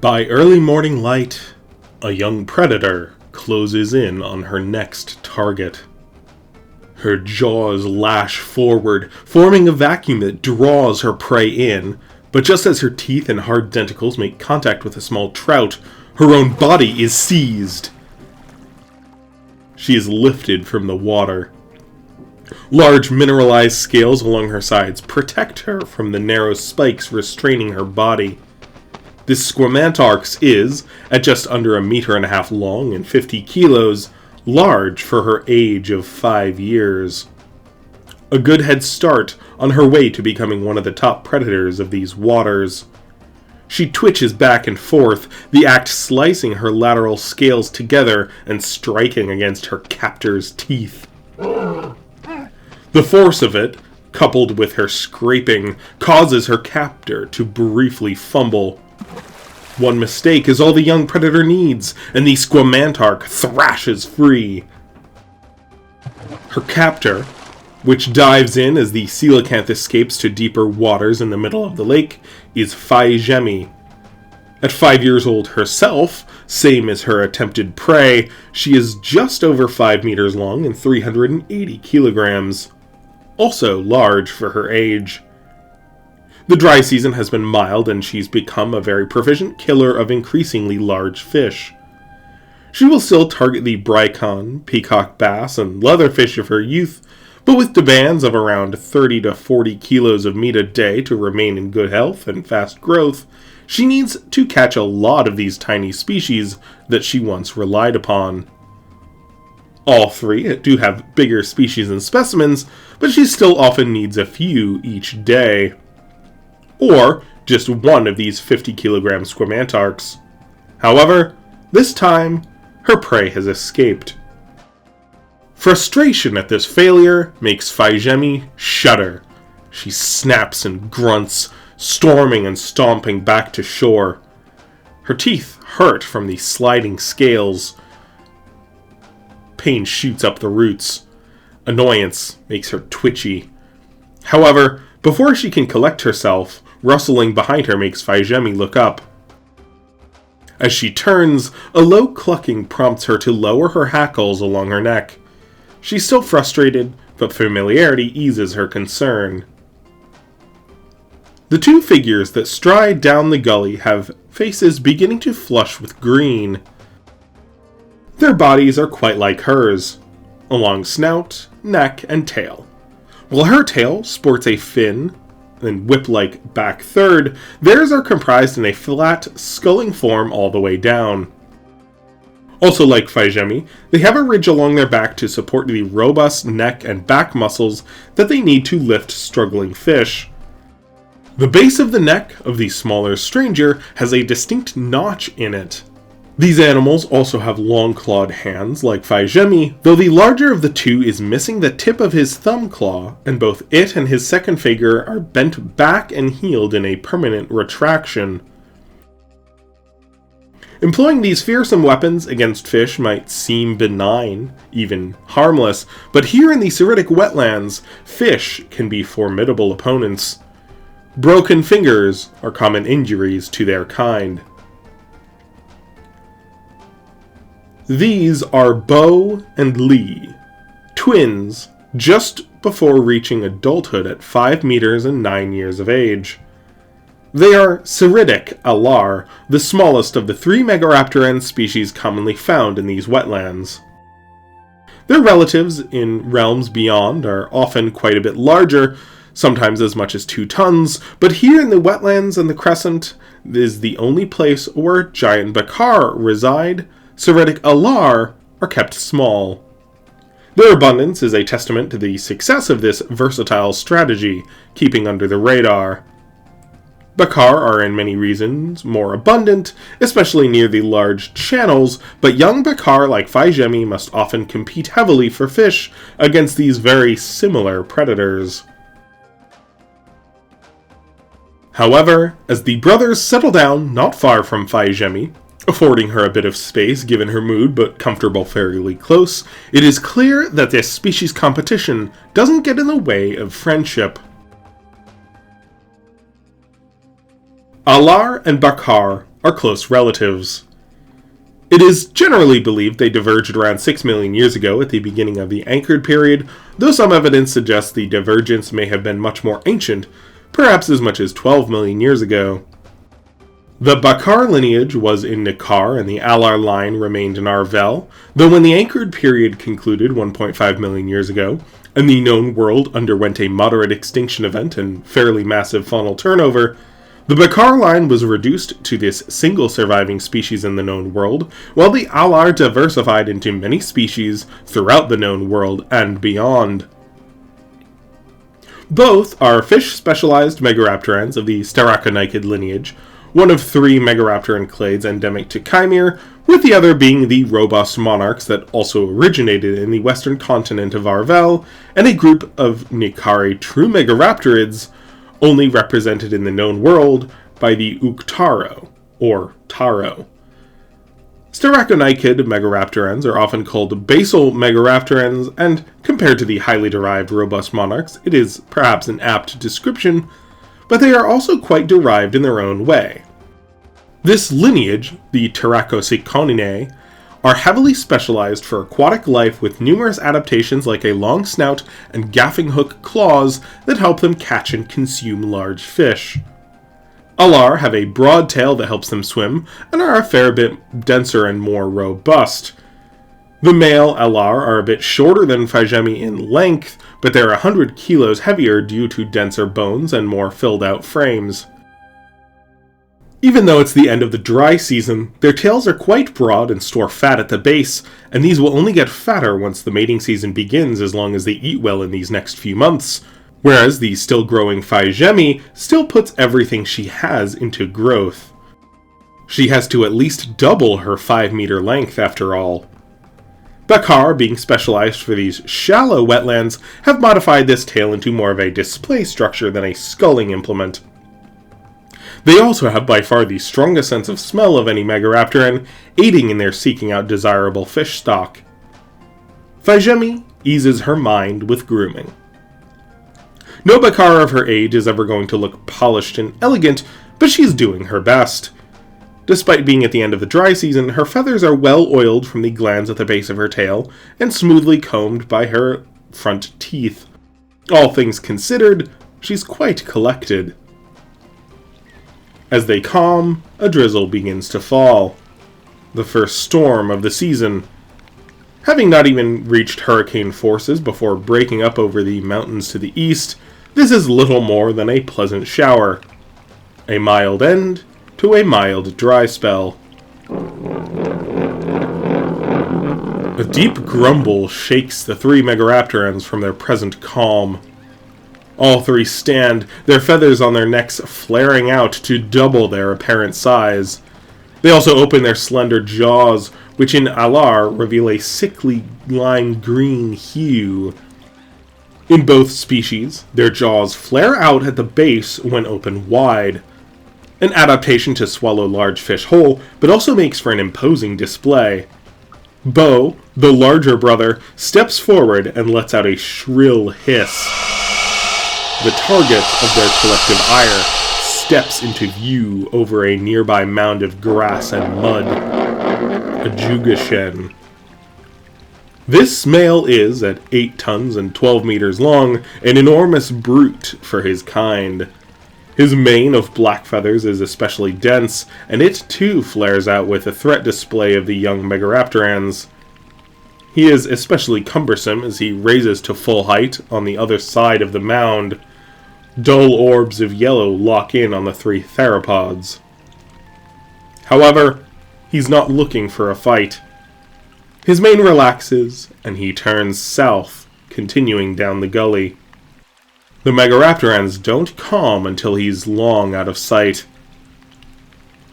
By early morning light, a young predator closes in on her next target. Her jaws lash forward, forming a vacuum that draws her prey in, but just as her teeth and hard denticles make contact with a small trout, her own body is seized. She is lifted from the water. Large mineralized scales along her sides protect her from the narrow spikes restraining her body. This squamantarx is, at just under 1.5 meters long and 50 kilos, large for her age of 5 years. A good head start on her way to becoming one of the top predators of these waters. She twitches back and forth, the act slicing her lateral scales together and striking against her captor's teeth. The force of it, coupled with her scraping, causes her captor to briefly fumble. One mistake is all the young predator needs, and the squamantarch thrashes free. Her captor, which dives in as the coelacanth escapes to deeper waters in the middle of the lake, is Fai Zhemi. At 5 years old herself, same as her attempted prey, she is just over 5 meters long and 380 kilograms. Also large for her age. The dry season has been mild and she's become a very proficient killer of increasingly large fish. She will still target the bricon, peacock bass, and leatherfish of her youth, but with demands of around 30 to 40 kilos of meat a day to remain in good health and fast growth, she needs to catch a lot of these tiny species that she once relied upon. All three do have bigger species and specimens, but she still often needs a few each day. Or just one of these 50-kilogram squamantarchs. However, this time, her prey has escaped. Frustration at this failure makes Fai Zhemi shudder. She snaps and grunts, storming and stomping back to shore. Her teeth hurt from the sliding scales. Pain shoots up the roots. Annoyance makes her twitchy. However, before she can collect herself, rustling behind her makes Fai Zhemi look up. As she turns, a low clucking prompts her to lower her hackles along her neck. She's still frustrated, but familiarity eases her concern. The two figures that stride down the gully have faces beginning to flush with green. Their bodies are quite like hers, a long snout, neck, and tail. While her tail sports a fin and whip-like back third, theirs are comprised in a flat, sculling form all the way down. Also like Fai Zhemi, they have a ridge along their back to support the robust neck and back muscles that they need to lift struggling fish. The base of the neck of the smaller stranger has a distinct notch in it. These animals also have long-clawed hands like Fai Zhemi, though the larger of the two is missing the tip of his thumb claw, and both it and his second figure are bent back and healed in a permanent retraction. Employing these fearsome weapons against fish might seem benign, even harmless, but here in the Seridic wetlands, fish can be formidable opponents. Broken fingers are common injuries to their kind. These are Bo and Lee, twins just before reaching adulthood at 5 meters and 9 years of age. They are Seridic alar, the smallest of the 3 megaraptoran species commonly found in these wetlands. Their relatives in realms beyond are often quite a bit larger, sometimes as much as 2 tons, but here in the wetlands and the crescent is the only place where giant bakar reside. Seridic alar are kept small. Their abundance is a testament to the success of this versatile strategy, keeping under the radar. Bakar are in many reasons more abundant, especially near the large channels, but young bakar like Fai Zhemi must often compete heavily for fish against these very similar predators. However, as the brothers settle down not far from Fai Zhemi, affording her a bit of space given her mood but comfortable fairly close, it is clear that this species competition doesn't get in the way of friendship. Alar and Bakar are close relatives. It is generally believed they diverged around 6 million years ago at the beginning of the anchored period, though some evidence suggests the divergence may have been much more ancient, perhaps as much as 12 million years ago. The Bakar lineage was in Nekar and the Alar line remained in Arvel, though when the anchored period concluded 1.5 million years ago, and the known world underwent a moderate extinction event and fairly massive faunal turnover, the Bakar line was reduced to this single surviving species in the known world, while the Alar diversified into many species throughout the known world and beyond. Both are fish-specialized megaraptorans of the Steraconychid lineage, one of 3 megaraptoran clades endemic to Chimere, with the other being the robust monarchs that also originated in the western continent of Arvel, and a group of Nikari true megaraptorids, only represented in the known world by the Uktaro, or Taro. Steraconychid megaraptorans are often called basal megaraptorans, and compared to the highly derived robust monarchs, it is perhaps an apt description, but they are also quite derived in their own way. This lineage, the Pteracosyconinae, are heavily specialized for aquatic life with numerous adaptations like a long snout and gaffing hook claws that help them catch and consume large fish. Alar have a broad tail that helps them swim, and are a fair bit denser and more robust. The male Alar are a bit shorter than Fai Zhemi in length, but they're 100 kilos heavier due to denser bones and more filled out frames. Even though it's the end of the dry season, their tails are quite broad and store fat at the base, and these will only get fatter once the mating season begins as long as they eat well in these next few months, whereas the still growing Fai Zhemi still puts everything she has into growth. She has to at least double her 5-meter length after all. Bakar, being specialized for these shallow wetlands, have modified this tail into more of a display structure than a sculling implement. They also have by far the strongest sense of smell of any megaraptoran, aiding in their seeking out desirable fish stock. Fai Zhemi eases her mind with grooming. No Bakar of her age is ever going to look polished and elegant, but she's doing her best. Despite being at the end of the dry season, her feathers are well oiled from the glands at the base of her tail, and smoothly combed by her front teeth. All things considered, she's quite collected. As they calm, a drizzle begins to fall. The first storm of the season. Having not even reached hurricane forces before breaking up over the mountains to the east, this is little more than a pleasant shower. A mild end to a mild dry spell. A deep grumble shakes the 3 megaraptorans from their present calm. All 3 stand, their feathers on their necks flaring out to double their apparent size. They also open their slender jaws, which in Alar reveal a sickly lime green hue. In both species, their jaws flare out at the base when open wide. An adaptation to swallow large fish whole, but also makes for an imposing display. Bo, the larger brother, steps forward and lets out a shrill hiss. The target of their collective ire steps into view over a nearby mound of grass and mud. A Jugashen. This male is, at 8 tons and 12 meters long, an enormous brute for his kind. His mane of black feathers is especially dense, and it too flares out with a threat display of the young megaraptorans. He is especially cumbersome as he raises to full height on the other side of the mound. Dull orbs of yellow lock in on the 3 theropods. However, he's not looking for a fight. His mane relaxes, and he turns south, continuing down the gully. The megaraptorans don't calm until he's long out of sight.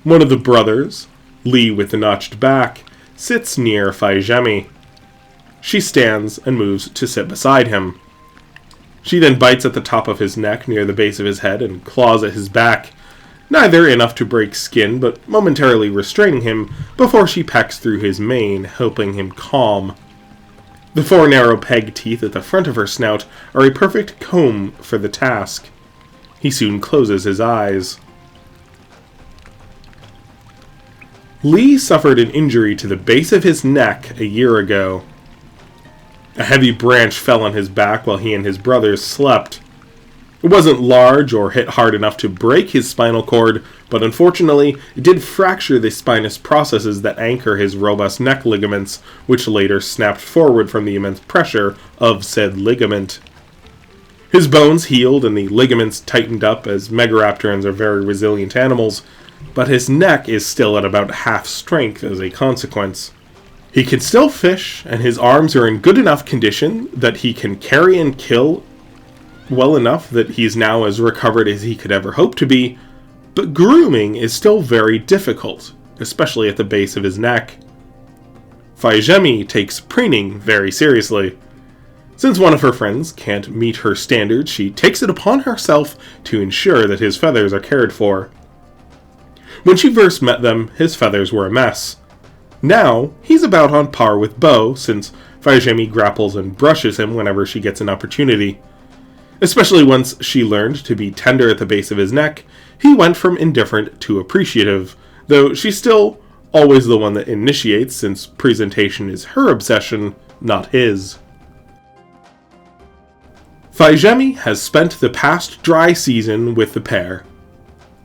One of the brothers, Lee with the notched back, sits near Fai Zhemi. She stands and moves to sit beside him. She then bites at the top of his neck near the base of his head and claws at his back, neither enough to break skin but momentarily restraining him before she pecks through his mane, helping him calm. The 4 narrow peg teeth at the front of her snout are a perfect comb for the task. He soon closes his eyes. Lee suffered an injury to the base of his neck a year ago. A heavy branch fell on his back while he and his brothers slept. It wasn't large or hit hard enough to break his spinal cord, but unfortunately, it did fracture the spinous processes that anchor his robust neck ligaments, which later snapped forward from the immense pressure of said ligament. His bones healed and the ligaments tightened up, as megaraptorans are very resilient animals, but his neck is still at about half strength as a consequence. He can still fish, and his arms are in good enough condition that he can carry and kill well enough that he's now as recovered as he could ever hope to be, but grooming is still very difficult, especially at the base of his neck. Fai Zhemi takes preening very seriously. Since one of her friends can't meet her standards, she takes it upon herself to ensure that his feathers are cared for. When she first met them, his feathers were a mess. Now, he's about on par with Bo, since Fai Zhemi grapples and brushes him whenever she gets an opportunity. Especially once she learned to be tender at the base of his neck, he went from indifferent to appreciative, though she's still always the one that initiates, since presentation is her obsession, not his. Fai Zhemi has spent the past dry season with the pair.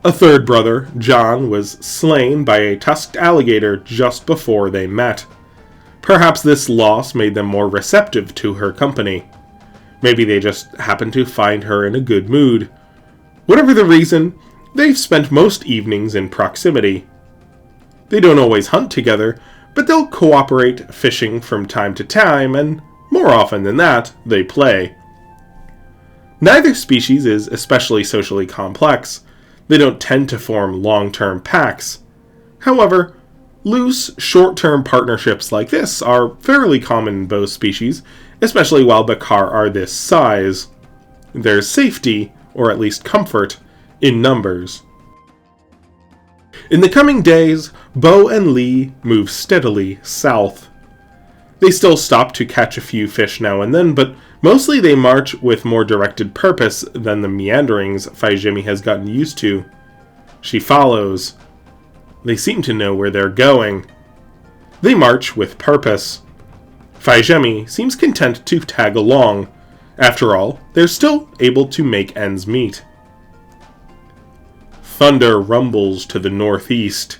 A third brother, John, was slain by a tusked alligator just before they met. Perhaps this loss made them more receptive to her company. Maybe they just happened to find her in a good mood. Whatever the reason, they've spent most evenings in proximity. They don't always hunt together, but they'll cooperate fishing from time to time, and more often than that, they play. Neither species is especially socially complex. They don't tend to form long-term packs. However, loose, short-term partnerships like this are fairly common in both species, especially while Bakar are this size. There's safety, or at least comfort, in numbers. In the coming days, Bo and Lee move steadily south. They still stop to catch a few fish now and then, but mostly they march with more directed purpose than the meanderings Fai Zhemi has gotten used to. She follows. They seem to know where they're going. They march with purpose. Fai Zhemi seems content to tag along. After all, they're still able to make ends meet. Thunder rumbles to the northeast.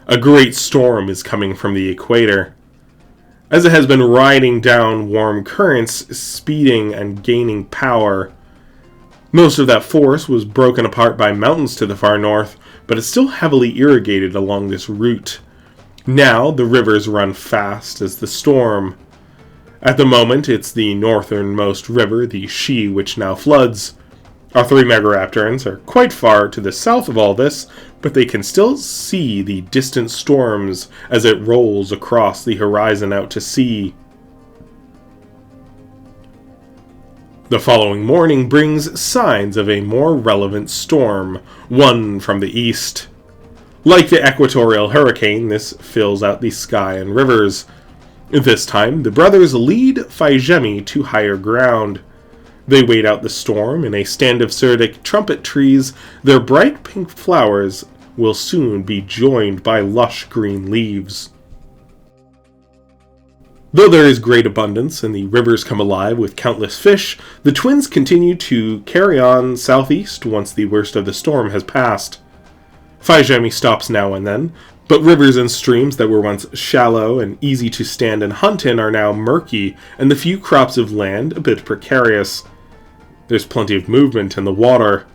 A great storm is coming from the equator. As it has been riding down warm currents, speeding and gaining power. Most of that force was broken apart by mountains to the far north, but it's still heavily irrigated along this route. Now the rivers run fast as the storm. At the moment, it's the northernmost river, the Shi, which now floods. Our three megaraptorans are quite far to the south of all this, but they can still see the distant storms as it rolls across the horizon out to sea. The following morning brings signs of a more relevant storm, one from the east. Like the equatorial hurricane, this fills out the sky and rivers. This time, the brothers lead Fai Zhemi to higher ground. They wait out the storm in a stand of Seridic trumpet trees. Their bright pink flowers will soon be joined by lush green leaves. Though there is great abundance and the rivers come alive with countless fish, the twins continue to carry on southeast once the worst of the storm has passed. Fai Zhemi stops now and then, but rivers and streams that were once shallow and easy to stand and hunt in are now murky, and the few crops of land a bit precarious. There's plenty of movement in the water.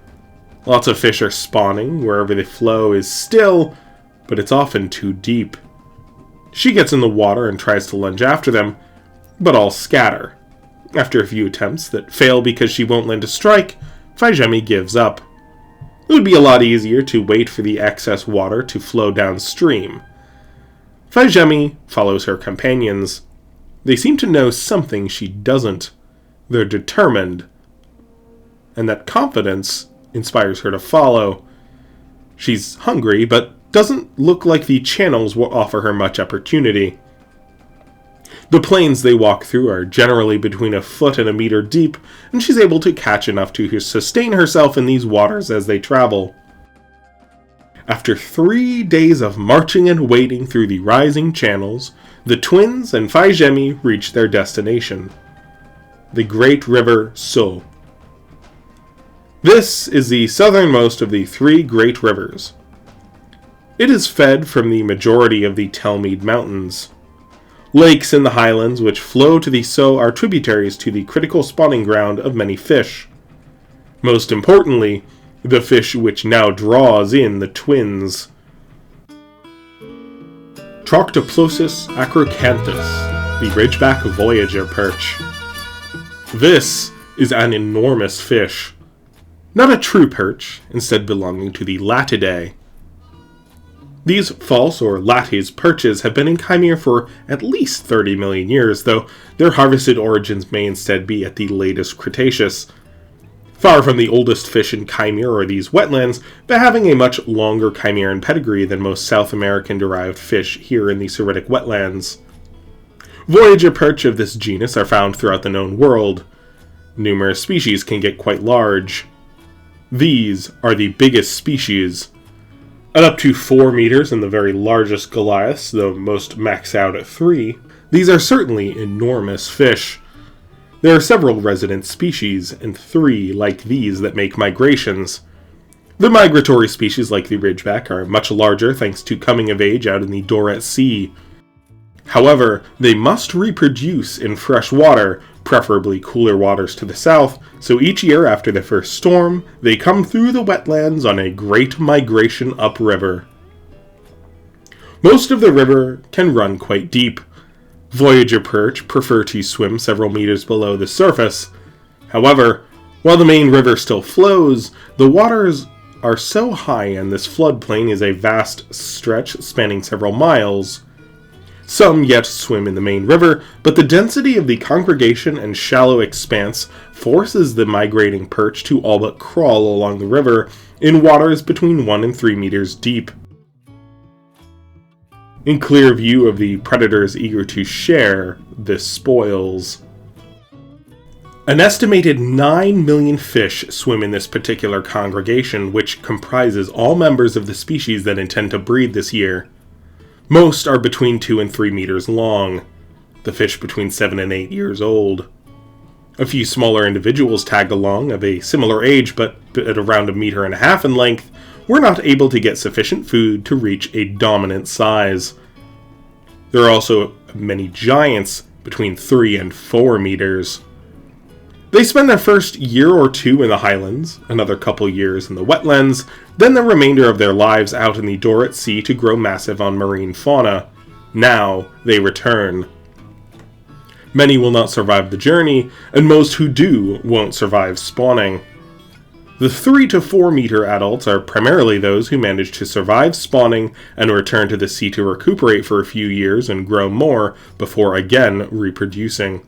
Lots of fish are spawning wherever the flow is still, but it's often too deep. She gets in the water and tries to lunge after them, but all scatter. After a few attempts that fail because she won't land a strike, Fai Zhemi gives up. It would be a lot easier to wait for the excess water to flow downstream. Fai Zhemi follows her companions. They seem to know something she doesn't. They're determined. And that confidence inspires her to follow. She's hungry, but doesn't look like the channels will offer her much opportunity. The plains they walk through are generally between a foot and a meter deep, and she's able to catch enough to sustain herself in these waters as they travel. After 3 days of marching and wading through the rising channels, the twins and Fai Zhemi reached their destination, the great river So. This is the southernmost of the 3 great rivers. It is fed from the majority of the Telmead Mountains. Lakes in the highlands which flow to the So are tributaries to the critical spawning ground of many fish. Most importantly, the fish which now draws in the twins. Apotheosis acrocanthus, the ridgeback voyager perch. This is an enormous fish. Not a true perch, instead belonging to the Latidae. These false or lattice perches have been in Chimera for at least 30 million years, though their harvested origins may instead be at the latest Cretaceous. Far from the oldest fish in Chimera or these wetlands, but having a much longer Chimeran pedigree than most South American-derived fish here in the Seridic wetlands. Voyager perch of this genus are found throughout the known world. Numerous species can get quite large. These are the biggest species. At up to 4 meters and the very largest Goliaths, though most max out at 3, these are certainly enormous fish. There are several resident species, and 3 like these that make migrations. The migratory species like the ridgeback are much larger thanks to coming of age out in the Drought Sea. However, they must reproduce in fresh water, preferably cooler waters to the south, so each year after the first storm, they come through the wetlands on a great migration upriver. Most of the river can run quite deep. Voyager perch prefer to swim several meters below the surface. However, while the main river still flows, the waters are so high and this floodplain is a vast stretch spanning several miles. Some yet swim in the main river, but the density of the congregation and shallow expanse forces the migrating perch to all but crawl along the river in waters between 1 and 3 meters deep. In clear view of the predators eager to share this spoils. An estimated 9 million fish swim in this particular congregation, which comprises all members of the species that intend to breed this year. Most are between 2 and 3 meters long, the fish between 7 and 8 years old. A few smaller individuals tag along, of a similar age but at around 1.5 meters in length, were not able to get sufficient food to reach a dominant size. There are also many giants between 3 and 4 meters. They spend their first year or 2 in the highlands, another couple years in the wetlands, then the remainder of their lives out in the Drought Sea to grow massive on marine fauna. Now they return. Many will not survive the journey, and most who do won't survive spawning. The 3 to 4 meter adults are primarily those who manage to survive spawning and return to the sea to recuperate for a few years and grow more before again reproducing.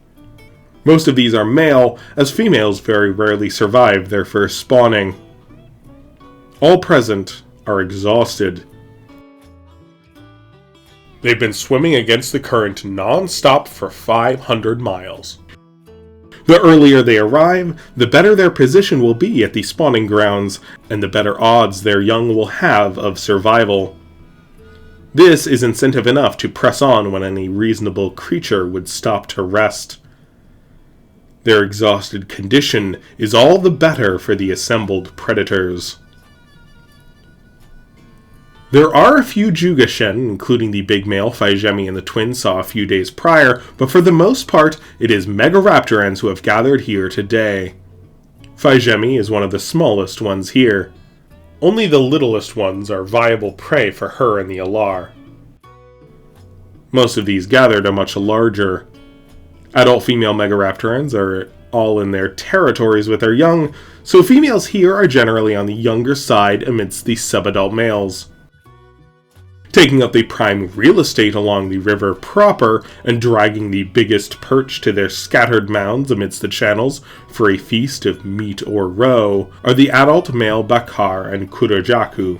Most of these are male, as females very rarely survive their first spawning. All present are exhausted. They've been swimming against the current non-stop for 500 miles. The earlier they arrive, the better their position will be at the spawning grounds, and the better odds their young will have of survival. This is incentive enough to press on when any reasonable creature would stop to rest. Their exhausted condition is all the better for the assembled predators. There are a few Jugashen, including the big male Fai Zhemi and the twins saw a few days prior, but for the most part, it is Megaraptorans who have gathered here today. Fai Zhemi is one of the smallest ones here. Only the littlest ones are viable prey for her and the Alar. Most of these gathered are much larger. Adult female Megaraptorans are all in their territories with their young, so females here are generally on the younger side amidst the subadult males. Taking up the prime real estate along the river proper and dragging the biggest perch to their scattered mounds amidst the channels for a feast of meat or roe are the adult male Bakar and Kurajaku.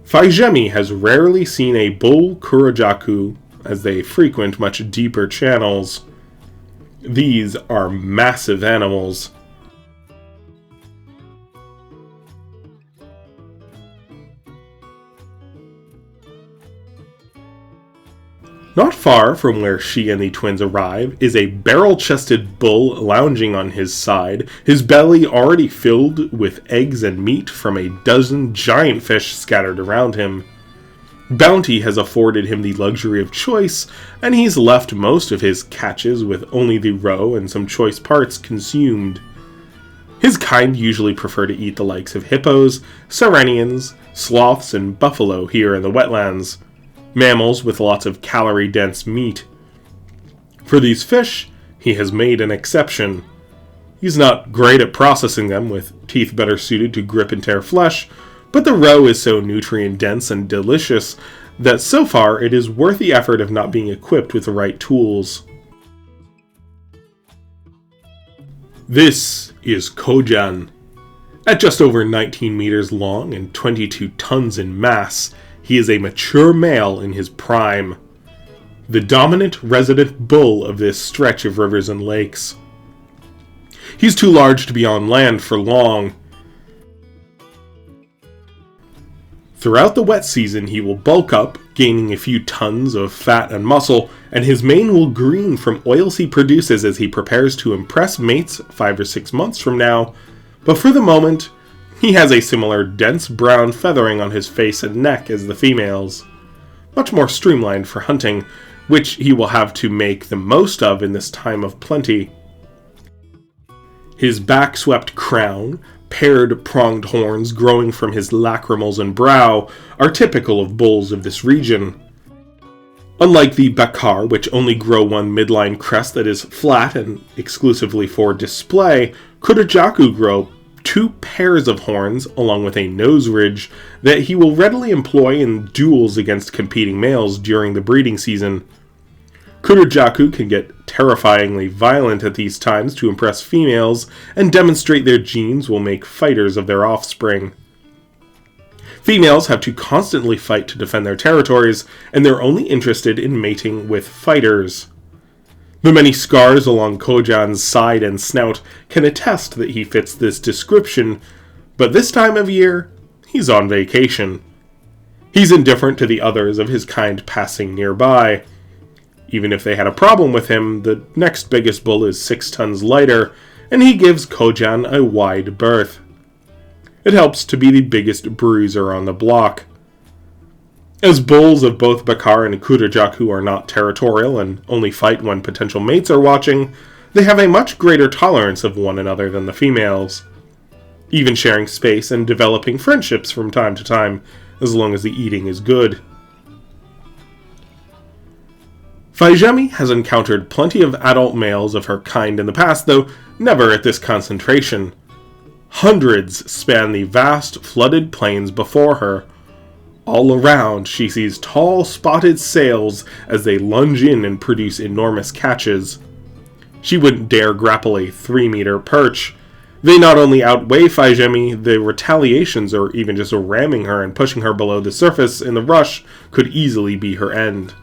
Fai Zhemi has rarely seen a bull Kurajaku as they frequent much deeper channels. These are massive animals. Not far from where she and the twins arrive is a barrel-chested bull lounging on his side, his belly already filled with eggs and meat from a dozen giant fish scattered around him. Bounty has afforded him the luxury of choice, and he's left most of his catches with only the roe and some choice parts consumed. His kind usually prefer to eat the likes of hippos, sirenians, sloths, and buffalo here in the wetlands. Mammals with lots of calorie-dense meat. For these fish, he has made an exception. He's not great at processing them, with teeth better suited to grip and tear flesh, but the roe is so nutrient-dense and delicious that so far it is worth the effort of not being equipped with the right tools. This is Kojan. At just over 19 meters long and 22 tons in mass, he is a mature male in his prime. The dominant resident bull of this stretch of rivers and lakes. He's too large to be on land for long. Throughout the wet season, he will bulk up, gaining a few tons of fat and muscle, and his mane will green from oils he produces as he prepares to impress mates 5 or 6 months from now. But for the moment, he has a similar dense brown feathering on his face and neck as the females. Much more streamlined for hunting, which he will have to make the most of in this time of plenty. His back-swept crown, paired pronged horns growing from his lacrimals and brow, are typical of bulls of this region. Unlike the bakar, which only grow one midline crest that is flat and exclusively for display, Kurajaku grow 2 pairs of horns along with a nose ridge that he will readily employ in duels against competing males during the breeding season. Kurajaku can get terrifyingly violent at these times to impress females and demonstrate their genes will make fighters of their offspring. Females have to constantly fight to defend their territories, and they're only interested in mating with fighters. The many scars along Kojan's side and snout can attest that he fits this description, but this time of year, he's on vacation. He's indifferent to the others of his kind passing nearby. Even if they had a problem with him, the next biggest bull is 6 tons lighter, and he gives Kojan a wide berth. It helps to be the biggest bruiser on the block. As bulls of both Bakar and Kurajaku are not territorial and only fight when potential mates are watching, they have a much greater tolerance of one another than the females, even sharing space and developing friendships from time to time, as long as the eating is good. Fai Zhemi has encountered plenty of adult males of her kind in the past, though never at this concentration. Hundreds span the vast, flooded plains before her. All around, she sees tall, spotted sails as they lunge in and produce enormous catches. She wouldn't dare grapple a 3-meter perch. They not only outweigh Fai Zhemi, the retaliations or even just ramming her and pushing her below the surface in the rush could easily be her end.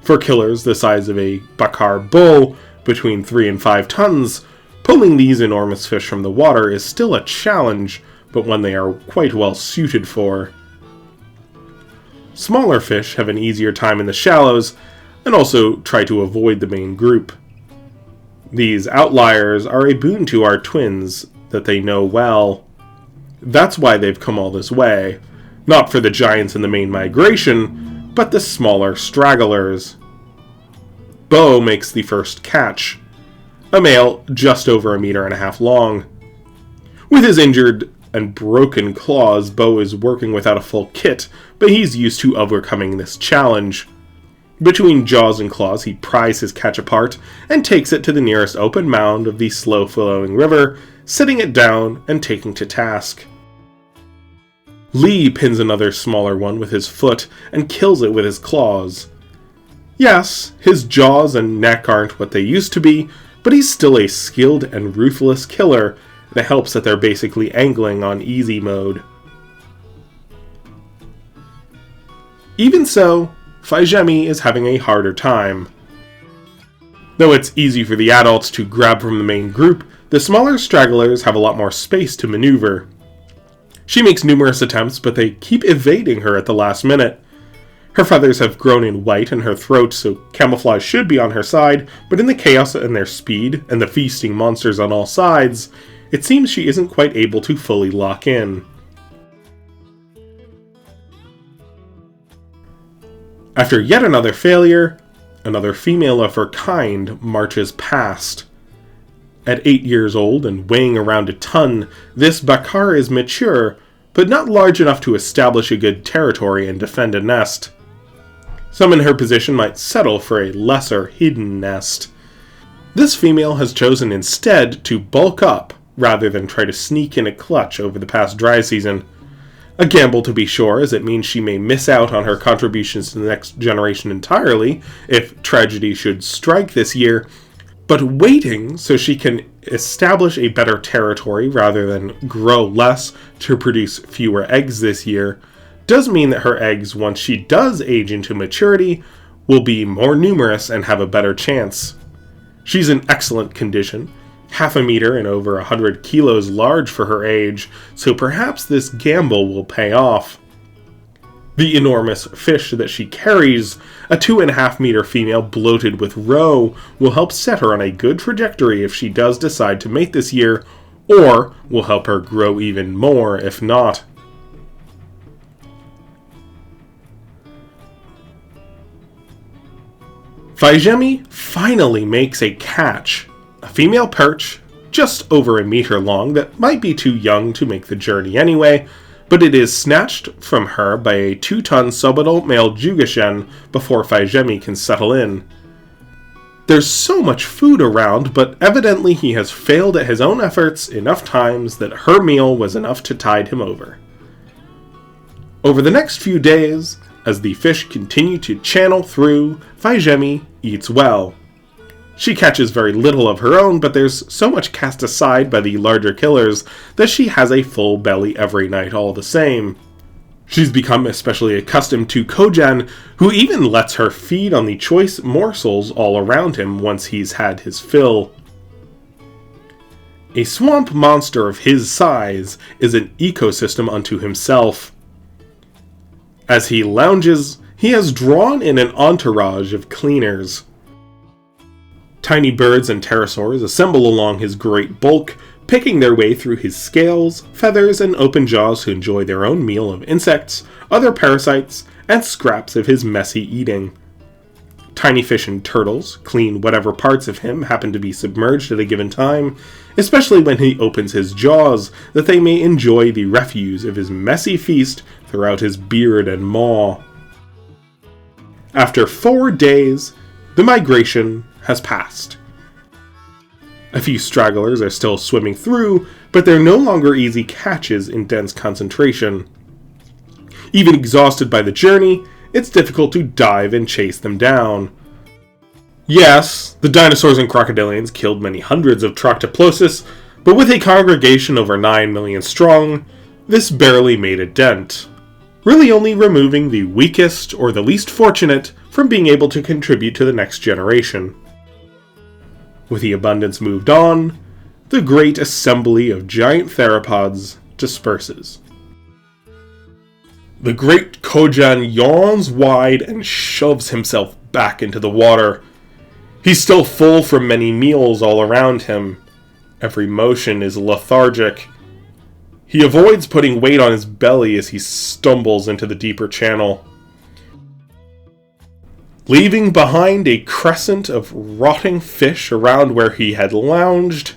For killers the size of a Bakar bull, between 3 and 5 tons, pulling these enormous fish from the water is still a challenge, but one they are quite well suited for. Smaller fish have an easier time in the shallows, and also try to avoid the main group. These outliers are a boon to our twins that they know well. That's why they've come all this way, not for the giants in the main migration, but the smaller stragglers. Bo makes the first catch, a male just over 1.5 meters long. With his injured and broken claws, Bo is working without a full kit, but he's used to overcoming this challenge. Between jaws and claws, he pries his catch apart and takes it to the nearest open mound of the slow-flowing river, sitting it down and taking to task. Lee pins another smaller one with his foot and kills it with his claws. Yes, his jaws and neck aren't what they used to be, but he's still a skilled and ruthless killer that helps that they're basically angling on easy mode. Even so, Fai Zhemi is having a harder time. Though it's easy for the adults to grab from the main group, the smaller stragglers have a lot more space to maneuver. She makes numerous attempts, but they keep evading her at the last minute. Her feathers have grown in white and her throat, so camouflage should be on her side, but in the chaos and their speed, and the feasting monsters on all sides, it seems she isn't quite able to fully lock in. After yet another failure, another female of her kind marches past. At 8 years old and weighing around a ton, this bakar is mature, but not large enough to establish a good territory and defend a nest. Some in her position might settle for a lesser hidden nest. This female has chosen instead to bulk up rather than try to sneak in a clutch over the past dry season. A gamble to be sure, as it means she may miss out on her contributions to the next generation entirely if tragedy should strike this year, but waiting so she can establish a better territory rather than grow less to produce fewer eggs this year does mean that her eggs, once she does age into maturity, will be more numerous and have a better chance. She's in excellent condition, half a meter and over 100 kilos large for her age, so perhaps this gamble will pay off. The enormous fish that she carries, a 2.5 meter female bloated with roe, will help set her on a good trajectory if she does decide to mate this year, or will help her grow even more if not. Fai Zhemi finally makes a catch. A female perch, just over a meter long, that might be too young to make the journey anyway, but it is snatched from her by a 2-ton subadult male Jugashen before Fai Zhemi can settle in. There's so much food around, but evidently he has failed at his own efforts enough times that her meal was enough to tide him over. Over the next few days, as the fish continue to channel through, Fai Zhemi eats well. She catches very little of her own, but there's so much cast aside by the larger killers that she has a full belly every night all the same. She's become especially accustomed to Kojan, who even lets her feed on the choice morsels all around him once he's had his fill. A swamp monster of his size is an ecosystem unto himself. As he lounges, he has drawn in an entourage of cleaners. Tiny birds and pterosaurs assemble along his great bulk, picking their way through his scales, feathers, and open jaws to enjoy their own meal of insects, other parasites, and scraps of his messy eating. Tiny fish and turtles clean whatever parts of him happen to be submerged at a given time, especially when he opens his jaws, that they may enjoy the refuse of his messy feast throughout his beard and maw. After 4 days, the migration has passed. A few stragglers are still swimming through, but they're no longer easy catches in dense concentration. Even exhausted by the journey, it's difficult to dive and chase them down. Yes, the dinosaurs and crocodilians killed many hundreds of Apotheosis, but with a congregation over 9 million strong, this barely made a dent, really only removing the weakest or the least fortunate from being able to contribute to the next generation. With the abundance moved on, the great assembly of giant theropods disperses. The great Kojan yawns wide and shoves himself back into the water. He's still full from many meals all around him. Every motion is lethargic. He avoids putting weight on his belly as he stumbles into the deeper channel. Leaving behind a crescent of rotting fish around where he had lounged,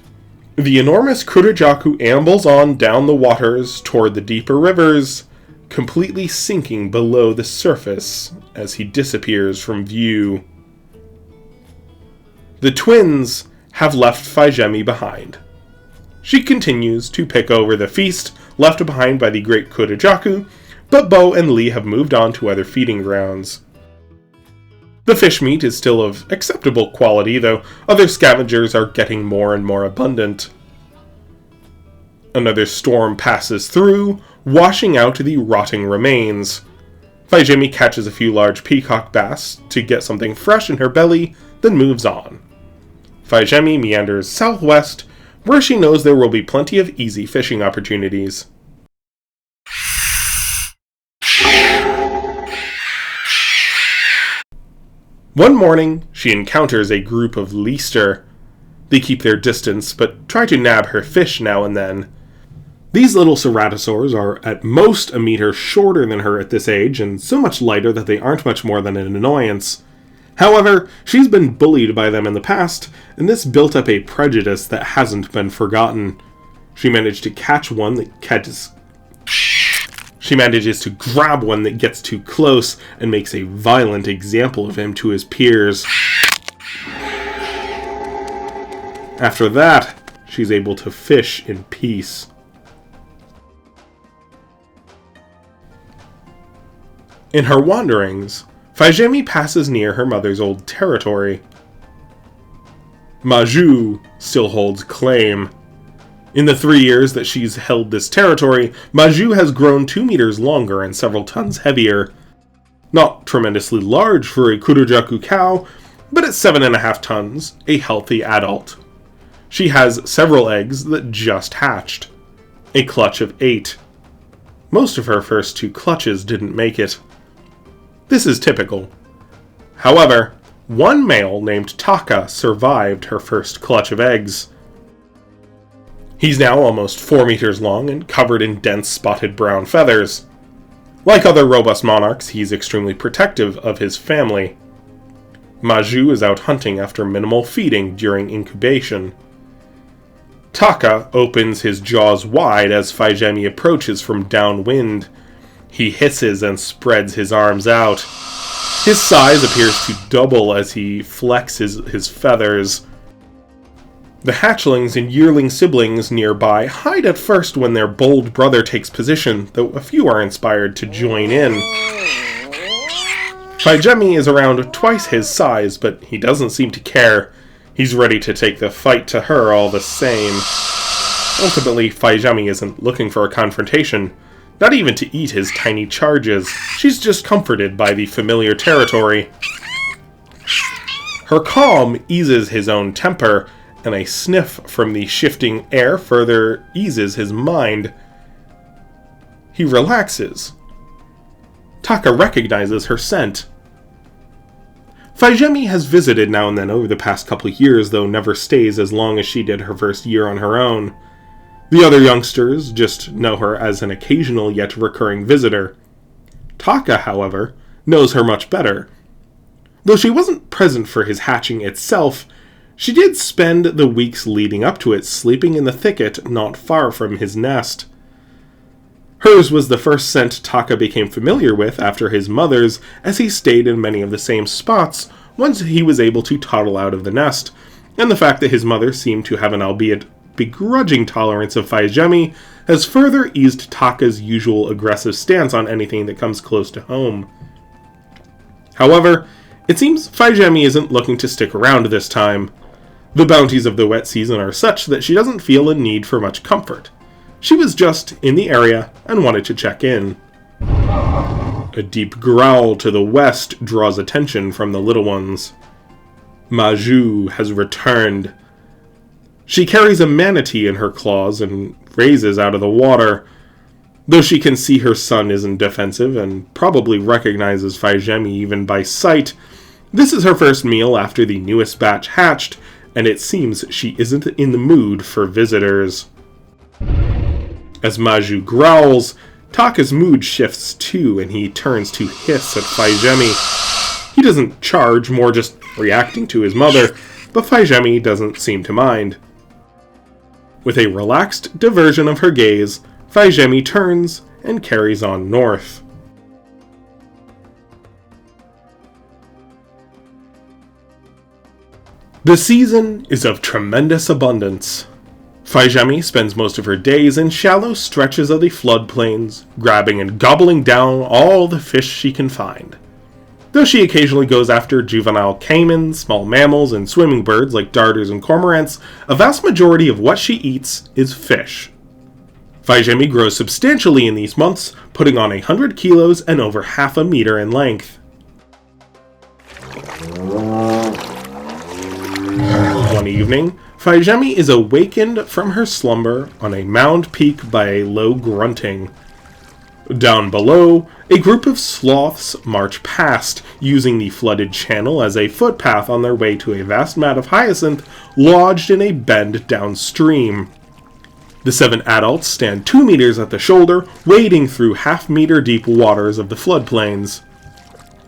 the enormous Kurajaku ambles on down the waters toward the deeper rivers, completely sinking below the surface as he disappears from view. The twins have left Fai Zhemi behind. She continues to pick over the feast left behind by the great Kurajaku, but Bo and Lee have moved on to other feeding grounds. The fish meat is still of acceptable quality, though other scavengers are getting more and more abundant. Another storm passes through, washing out the rotting remains. Fai Zhemi catches a few large peacock bass to get something fresh in her belly, then moves on. Fai Zhemi meanders southwest, where she knows there will be plenty of easy fishing opportunities. One morning, she encounters a group of Leister. They keep their distance, but try to nab her fish now and then. These little ceratosaurs are at most a meter shorter than her at this age, and so much lighter that they aren't much more than an annoyance. However, she's been bullied by them in the past, and this built up a prejudice that hasn't been forgotten. She manages to grab one that gets too close and makes a violent example of him to his peers. After that, she's able to fish in peace. In her wanderings, Fai Zhemi passes near her mother's old territory. Maju still holds claim. In the 3 years that she's held this territory, Maju has grown 2 meters longer and several tons heavier. Not tremendously large for a Kurojaku cow, but at 7.5 tons, a healthy adult. She has several eggs that just hatched. A clutch of 8. Most of her first 2 clutches didn't make it. This is typical. However, one male named Taka survived her first clutch of eggs. He's now almost 4 meters long and covered in dense spotted brown feathers. Like other robust monarchs, he's extremely protective of his family. Maju is out hunting after minimal feeding during incubation. Taka opens his jaws wide as Fai Zhemi approaches from downwind. He hisses and spreads his arms out. His size appears to double as he flexes his feathers. The hatchlings and yearling siblings nearby hide at first when their bold brother takes position, though a few are inspired to join in. Fai Zhemi is around twice his size, but he doesn't seem to care. He's ready to take the fight to her all the same. Ultimately, Fai Zhemi isn't looking for a confrontation. Not even to eat his tiny charges. She's just comforted by the familiar territory. Her calm eases his own temper, and a sniff from the shifting air further eases his mind. He relaxes. Taka recognizes her scent. Fai Zhemi has visited now and then over the past couple of years, though never stays as long as she did her first year on her own. The other youngsters just know her as an occasional yet recurring visitor. Taka, however, knows her much better. Though she wasn't present for his hatching itself, she did spend the weeks leading up to it sleeping in the thicket not far from his nest. Hers was the first scent Taka became familiar with after his mother's, as he stayed in many of the same spots once he was able to toddle out of the nest, and the fact that his mother seemed to have an albeit begrudging tolerance of Fai Zhemi has further eased Taka's usual aggressive stance on anything that comes close to home. However, it seems Fai Zhemi isn't looking to stick around this time. The bounties of the wet season are such that she doesn't feel a need for much comfort. She was just in the area and wanted to check in. A deep growl to the west draws attention from the little ones. Maju has returned. She carries a manatee in her claws and raises out of the water. Though she can see her son isn't defensive and probably recognizes Fai Zhemi even by sight, this is her first meal after the newest batch hatched, and it seems she isn't in the mood for visitors. As Maju growls, Taka's mood shifts too, and he turns to hiss at Fai Zhemi. He doesn't charge, more just reacting to his mother, but Fai Zhemi doesn't seem to mind. With a relaxed diversion of her gaze, Fai Zhemi turns and carries on north. The season is of tremendous abundance. Fai Zhemi spends most of her days in shallow stretches of the floodplains, grabbing and gobbling down all the fish she can find. Though she occasionally goes after juvenile caimans, small mammals, and swimming birds like darters and cormorants, a vast majority of what she eats is fish. Fai Zhemi grows substantially in these months, putting on 100 kilos and over half a meter in length. One evening, Fai Zhemi is awakened from her slumber on a mound peak by a low grunting. Down below, a group of sloths march past, using the flooded channel as a footpath on their way to a vast mat of hyacinth lodged in a bend downstream. The 7 adults stand 2 meters at the shoulder, wading through half-meter deep waters of the floodplains.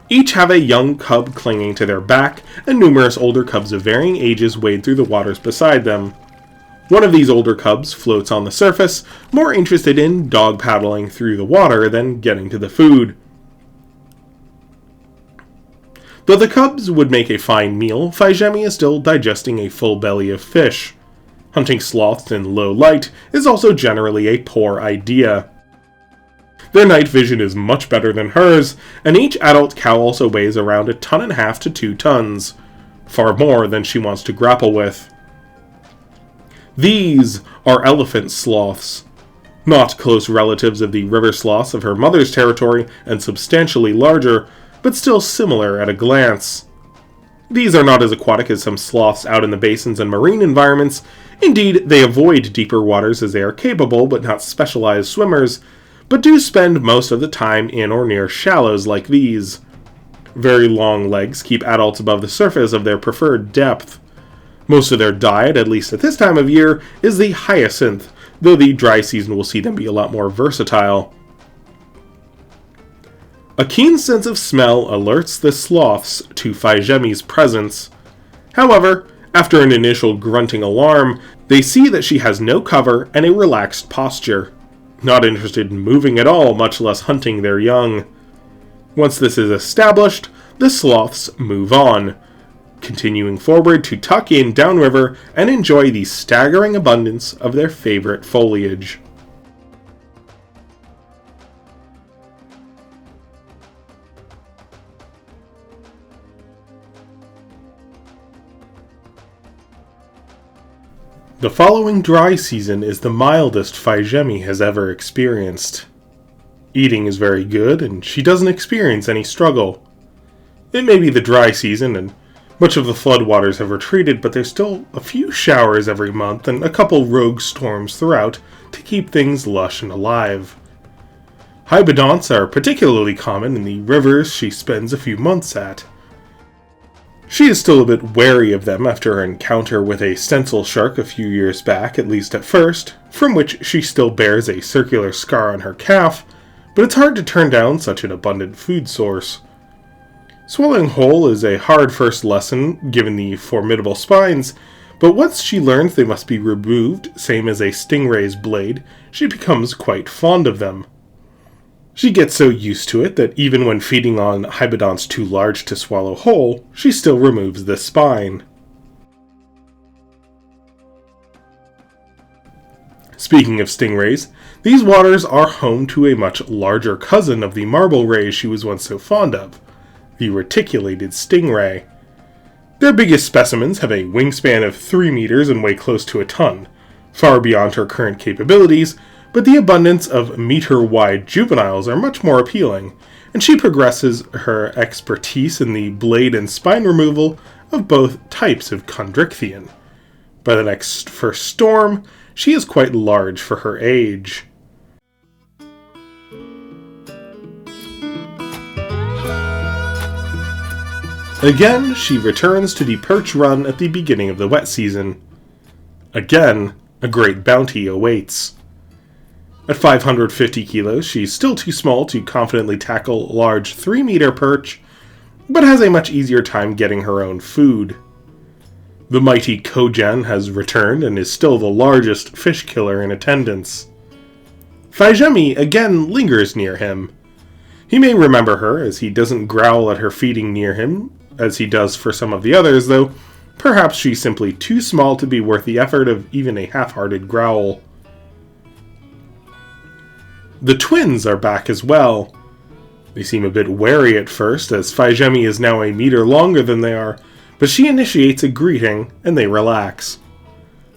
Each have a young cub clinging to their back, and numerous older cubs of varying ages wade through the waters beside them. One of these older cubs floats on the surface, more interested in dog paddling through the water than getting to the food. Though the cubs would make a fine meal, Fai Zhemi is still digesting a full belly of fish. Hunting sloths in low light is also generally a poor idea. Their night vision is much better than hers, and each adult cow also weighs around 1.5 tons to 2 tons, far more than she wants to grapple with. These are elephant sloths, not close relatives of the river sloths of her mother's territory and substantially larger, but still similar at a glance. These are not as aquatic as some sloths out in the basins and marine environments. Indeed, they avoid deeper waters as they are capable but not specialized swimmers, but do spend most of the time in or near shallows like these. Very long legs keep adults above the surface of their preferred depth. Most of their diet, at least at this time of year, is the hyacinth, though the dry season will see them be a lot more versatile. A keen sense of smell alerts the sloths to Fai Zhemi's presence. However, after an initial grunting alarm, they see that she has no cover and a relaxed posture, not interested in moving at all, much less hunting their young. Once this is established, the sloths move on, continuing forward to tuck in downriver and enjoy the staggering abundance of their favorite foliage. The following dry season is the mildest Fai Zhemi has ever experienced. Eating is very good, and she doesn't experience any struggle. It may be the dry season, and much of the floodwaters have retreated, but there's still a few showers every month and a couple rogue storms throughout to keep things lush and alive. Hybodonts are particularly common in the rivers she spends a few months at. She is still a bit wary of them after her encounter with a stencil shark a few years back, at least at first, from which she still bears a circular scar on her calf, but it's hard to turn down such an abundant food source. Swallowing whole is a hard first lesson, given the formidable spines, but once she learns they must be removed, same as a stingray's blade, she becomes quite fond of them. She gets so used to it that even when feeding on hybodonts too large to swallow whole, she still removes the spine. Speaking of stingrays, these waters are home to a much larger cousin of the marble ray she was once so fond of, the reticulated stingray. Their biggest specimens have a wingspan of 3 meters and weigh close to 1 ton, far beyond her current capabilities, but the abundance of meter-wide juveniles are much more appealing, and she progresses her expertise in the blade and spine removal of both types of chondrichthyon. By the next first storm, she is quite large for her age. Again, she returns to the perch run at the beginning of the wet season. Again, a great bounty awaits. At 550 kilos, she's still too small to confidently tackle a large 3-meter perch, but has a much easier time getting her own food. The mighty Kojan has returned and is still the largest fish killer in attendance. Fai Zhemi again lingers near him. He may remember her, as he doesn't growl at her feeding near him, as he does for some of the others, though perhaps she's simply too small to be worth the effort of even a half-hearted growl. The twins are back as well. They seem a bit wary at first, as Fai Zhemi is now a meter longer than they are, but she initiates a greeting, and they relax.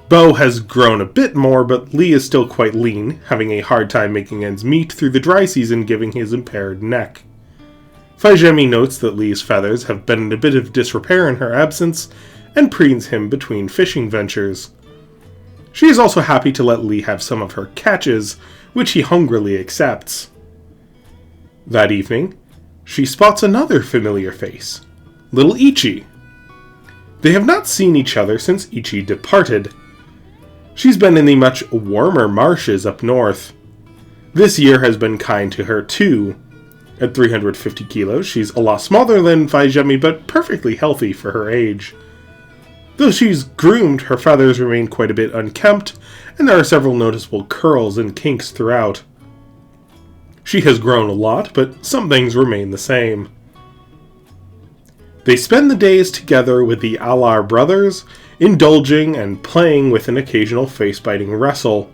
Bo has grown a bit more, but Lee is still quite lean, having a hard time making ends meet through the dry season given his impaired neck. Fai Zhemi notes that Lee's feathers have been in a bit of disrepair in her absence, and preens him between fishing ventures. She is also happy to let Lee have some of her catches, which he hungrily accepts. That evening, she spots another familiar face, little Ichi. They have not seen each other since Ichi departed. She's been in the much warmer marshes up north. This year has been kind to her too. At 350 kilos, she's a lot smaller than Fai Zhemi, but perfectly healthy for her age. Though she's groomed, her feathers remain quite a bit unkempt, and there are several noticeable curls and kinks throughout. She has grown a lot, but some things remain the same. They spend the days together with the Alar brothers, indulging and playing with an occasional face-biting wrestle.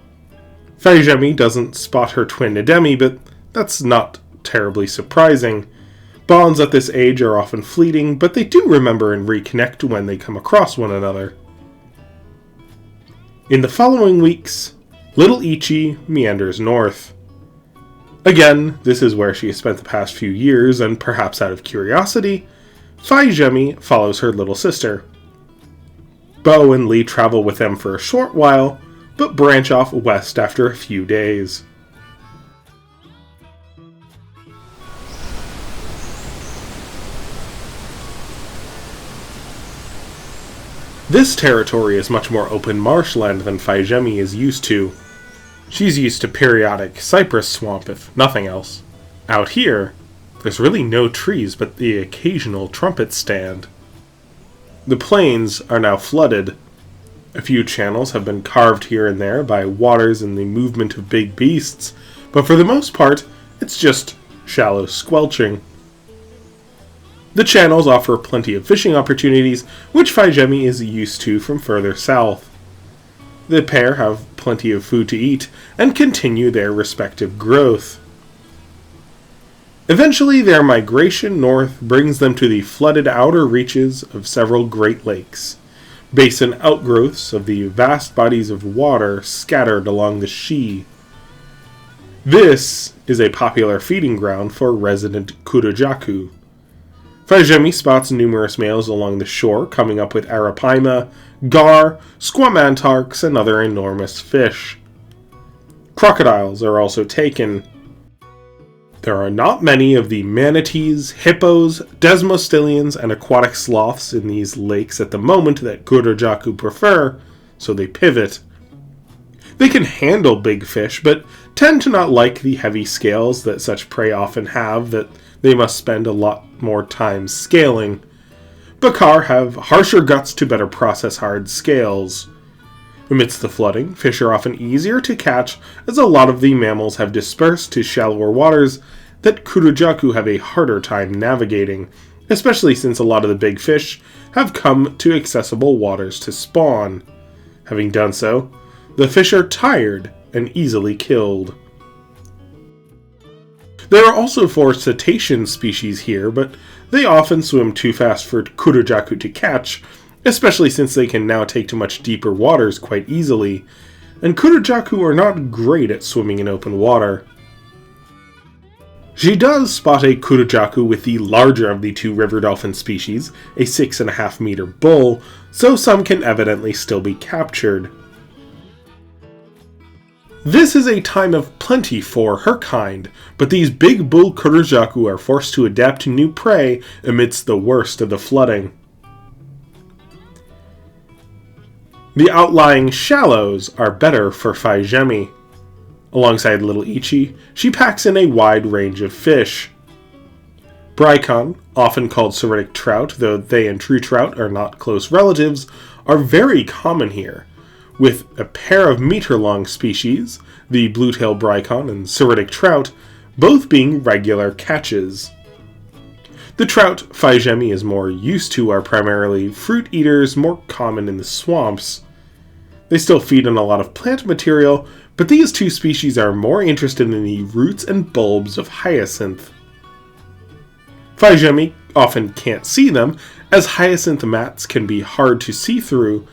Fai Zhemi doesn't spot her twin Nedemi, but that's not terribly surprising. Bonds at this age are often fleeting, but they do remember and reconnect when they come across one another. In the following weeks, little Ichi meanders north. Again, this is where she has spent the past few years, and perhaps out of curiosity, Fai Zhemi follows her little sister. Bo and Lee travel with them for a short while, but branch off west after a few days. This territory is much more open marshland than Fai Zhemi is used to. She's used to periodic cypress swamp, if nothing else. Out here, there's really no trees but the occasional trumpet stand. The plains are now flooded. A few channels have been carved here and there by waters and the movement of big beasts, but for the most part, it's just shallow squelching. The channels offer plenty of fishing opportunities, which Fai Zhemi is used to from further south. The pair have plenty of food to eat and continue their respective growth. Eventually, their migration north brings them to the flooded outer reaches of several Great Lakes, basin outgrowths of the vast bodies of water scattered along the Shi. This is a popular feeding ground for resident Kurojaku. Fai Zhemi spots numerous males along the shore, coming up with arapaima, gar, squamantarchs, and other enormous fish. Crocodiles are also taken. There are not many of the manatees, hippos, desmostillions, and aquatic sloths in these lakes at the moment that Kurojaku prefer, so they pivot. They can handle big fish, but tend to not like the heavy scales that such prey often have that they must spend a lot more time scaling. Bakar have harsher guts to better process hard scales. Amidst the flooding, fish are often easier to catch as a lot of the mammals have dispersed to shallower waters that Kurojaku have a harder time navigating, especially since a lot of the big fish have come to accessible waters to spawn. Having done so, the fish are tired and easily killed. There are also 4 cetacean species here, but they often swim too fast for Kurojaku to catch, especially since they can now take to much deeper waters quite easily, and Kurojaku are not great at swimming in open water. She does spot a Kurojaku with the larger of the 2 river dolphin species, a 6.5 meter bull, so some can evidently still be captured. This is a time of plenty for her kind, but these big bull Kurojaku are forced to adapt to new prey amidst the worst of the flooding. The outlying shallows are better for Fai Zhemi. Alongside little Ichi, she packs in a wide range of fish. Bricon, often called Seridic trout, though they and true trout are not close relatives, are very common here, with a pair of meter-long species, the blue-tailed bricon and Seridic trout, both being regular catches. The trout Fai Zhemi is more used to are primarily fruit eaters more common in the swamps. They still feed on a lot of plant material, but these 2 species are more interested in the roots and bulbs of hyacinth. Fai Zhemi often can't see them, as hyacinth mats can be hard to see through,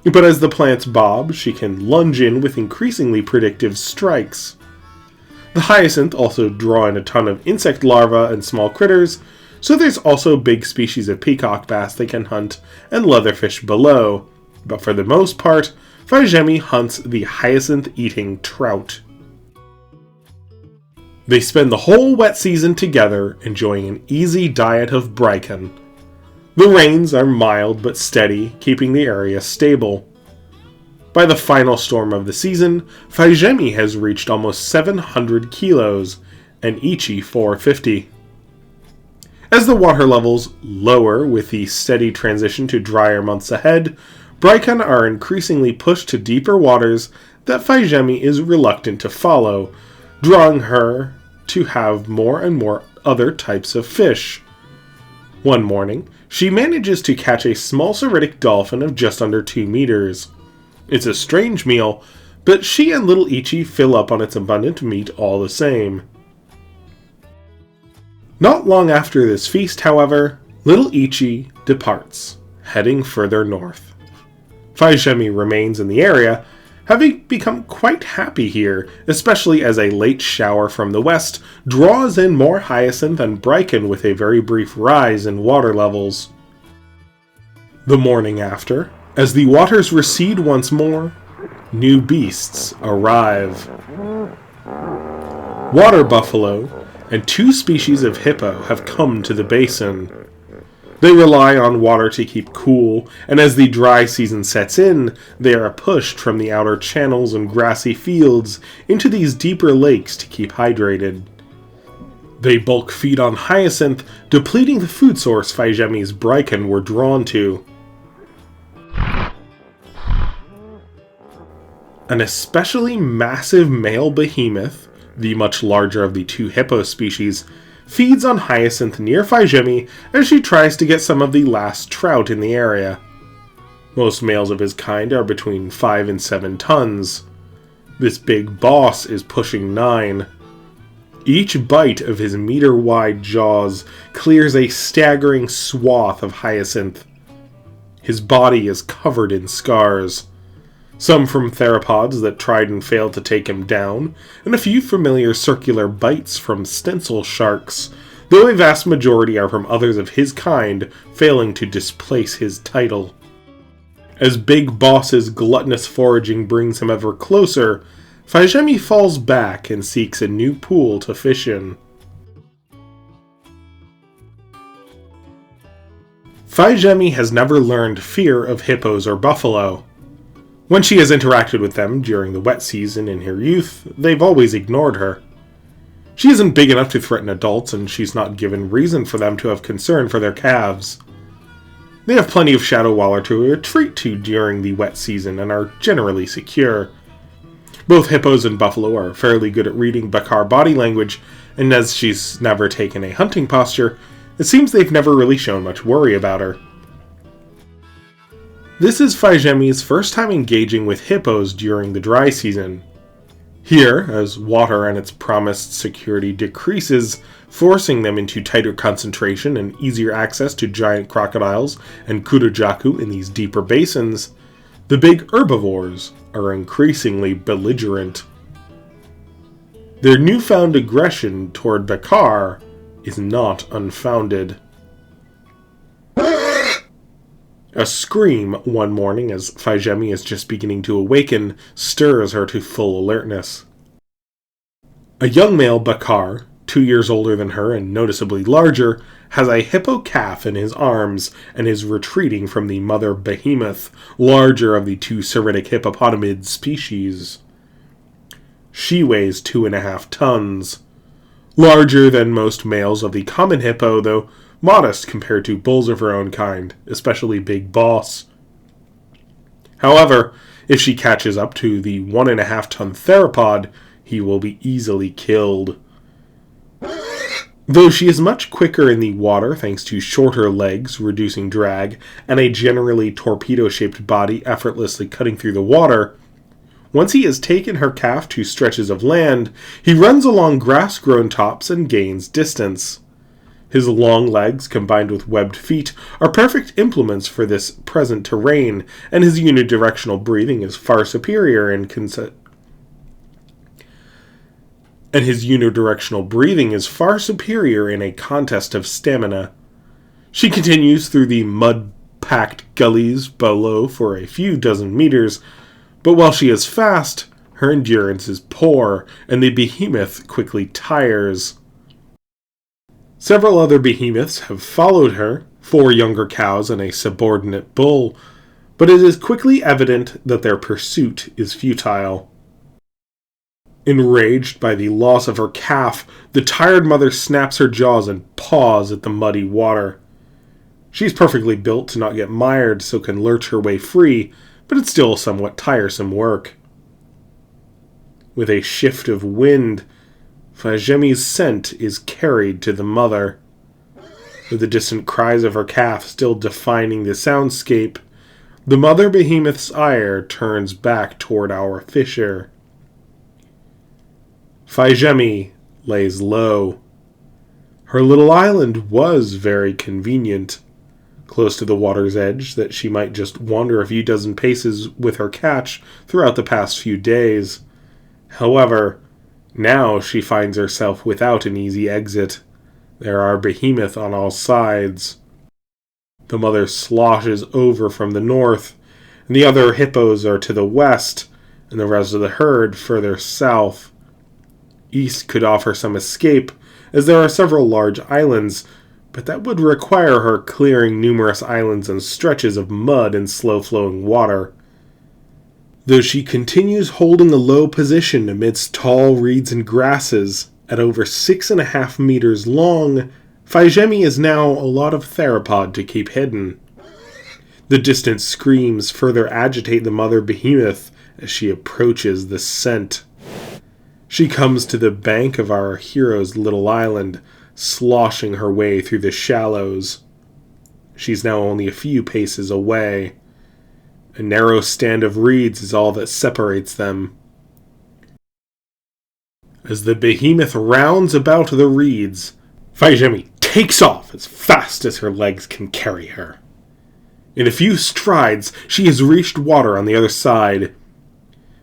but as the plants bob, she can lunge in with increasingly predictive strikes. The hyacinth also draw in a ton of insect larvae and small critters, so there's also big species of peacock bass they can hunt and leatherfish below, but for the most part, Fai Zhemi hunts the hyacinth-eating trout. They spend the whole wet season together, enjoying an easy diet of bracken. The rains are mild but steady, keeping the area stable. By the final storm of the season, Fai Zhemi has reached almost 700 kilos, and Ichi 450. As the water levels lower with the steady transition to drier months ahead, bracken are increasingly pushed to deeper waters that Fai Zhemi is reluctant to follow, drawing her to have more and more other types of fish. One morning, she manages to catch a small Seridic dolphin of just under 2 meters. It's a strange meal, but she and little Ichi fill up on its abundant meat all the same. Not long after this feast, however, little Ichi departs, heading further north. Fai Zhemi remains in the area, having become quite happy here, especially as a late shower from the west draws in more hyacinth and bracken with a very brief rise in water levels. The morning after, as the waters recede once more, new beasts arrive. Water buffalo and 2 species of hippo have come to the basin. They rely on water to keep cool, and as the dry season sets in, they are pushed from the outer channels and grassy fields into these deeper lakes to keep hydrated. They bulk feed on hyacinth, depleting the food source Fai Zhemi's bracken were drawn to. An especially massive male behemoth, the much larger of the 2 hippo species, feeds on hyacinth near Fai Zhemi as she tries to get some of the last trout in the area. Most males of his kind are between 5 and 7 tons. This big boss is pushing 9. Each bite of his meter-wide jaws clears a staggering swath of hyacinth. His body is covered in scars. Some from theropods that tried and failed to take him down, and a few familiar circular bites from stencil sharks, though a vast majority are from others of his kind, failing to displace his title. As Big Boss's gluttonous foraging brings him ever closer, Fai Zhemi falls back and seeks a new pool to fish in. Fai Zhemi has never learned fear of hippos or buffalo. When she has interacted with them during the wet season in her youth, they've always ignored her. She isn't big enough to threaten adults, and she's not given reason for them to have concern for their calves. They have plenty of shadow water to retreat to during the wet season and are generally secure. Both hippos and buffalo are fairly good at reading Bakar body language, and as she's never taken a hunting posture, it seems they've never really shown much worry about her. This is Fai Zhemi's first time engaging with hippos during the dry season. Here, as water and its promised security decreases, forcing them into tighter concentration and easier access to giant crocodiles and kurojaku in these deeper basins, the big herbivores are increasingly belligerent. Their newfound aggression toward Bakar is not unfounded. A scream one morning as Fai Zhemi is just beginning to awaken stirs her to full alertness. A young male Bakar, 2 years older than her and noticeably larger, has a hippo calf in his arms and is retreating from the mother behemoth, larger of the 2 Seridic hippopotamid species. She weighs 2.5 tons. Larger than most males of the common hippo, though modest compared to bulls of her own kind, especially Big Boss. However, if she catches up to the 1.5-ton theropod, he will be easily killed. Though she is much quicker in the water thanks to shorter legs, reducing drag, and a generally torpedo-shaped body effortlessly cutting through the water, once he has taken her calf to stretches of land, he runs along grass-grown tops and gains distance. His long legs, combined with webbed feet, are perfect implements for this present terrain, and his unidirectional breathing is far superior in a contest of stamina. She continues through the mud-packed gullies below for a few dozen meters, but while she is fast, Her endurance is poor, and the behemoth quickly tires. Several other behemoths have followed her, 4 younger cows and a subordinate bull, but it is quickly evident that their pursuit is futile. Enraged by the loss of her calf, the tired mother snaps her jaws and paws at the muddy water. She's perfectly built to not get mired, so can lurch her way free, but it's still somewhat tiresome work. With a shift of wind, Fai Zhemi's scent is carried to the mother. With the distant cries of her calf still defining the soundscape, the mother behemoth's ire turns back toward our fisher. Fai Zhemi lays low. Her little island was very convenient, close to the water's edge that she might just wander a few dozen paces with her catch throughout the past few days. However, now she finds herself without an easy exit. There are behemoths on all sides. The mother sloshes over from the north, and the other hippos are to the west, and the rest of the herd further south. East could offer some escape, as there are several large islands, but that would require her clearing numerous islands and stretches of mud and slow-flowing water. Though she continues holding a low position amidst tall reeds and grasses, at over 6.5 meters long, Fai Zhemi is now a lot of theropod to keep hidden. The distant screams further agitate the mother behemoth as she approaches the scent. She comes to the bank of our hero's little island, sloshing her way through the shallows. She's now only a few paces away. A narrow stand of reeds is all that separates them. As the behemoth rounds about the reeds, Fai Zhemi takes off as fast as her legs can carry her. In a few strides, she has reached water on the other side.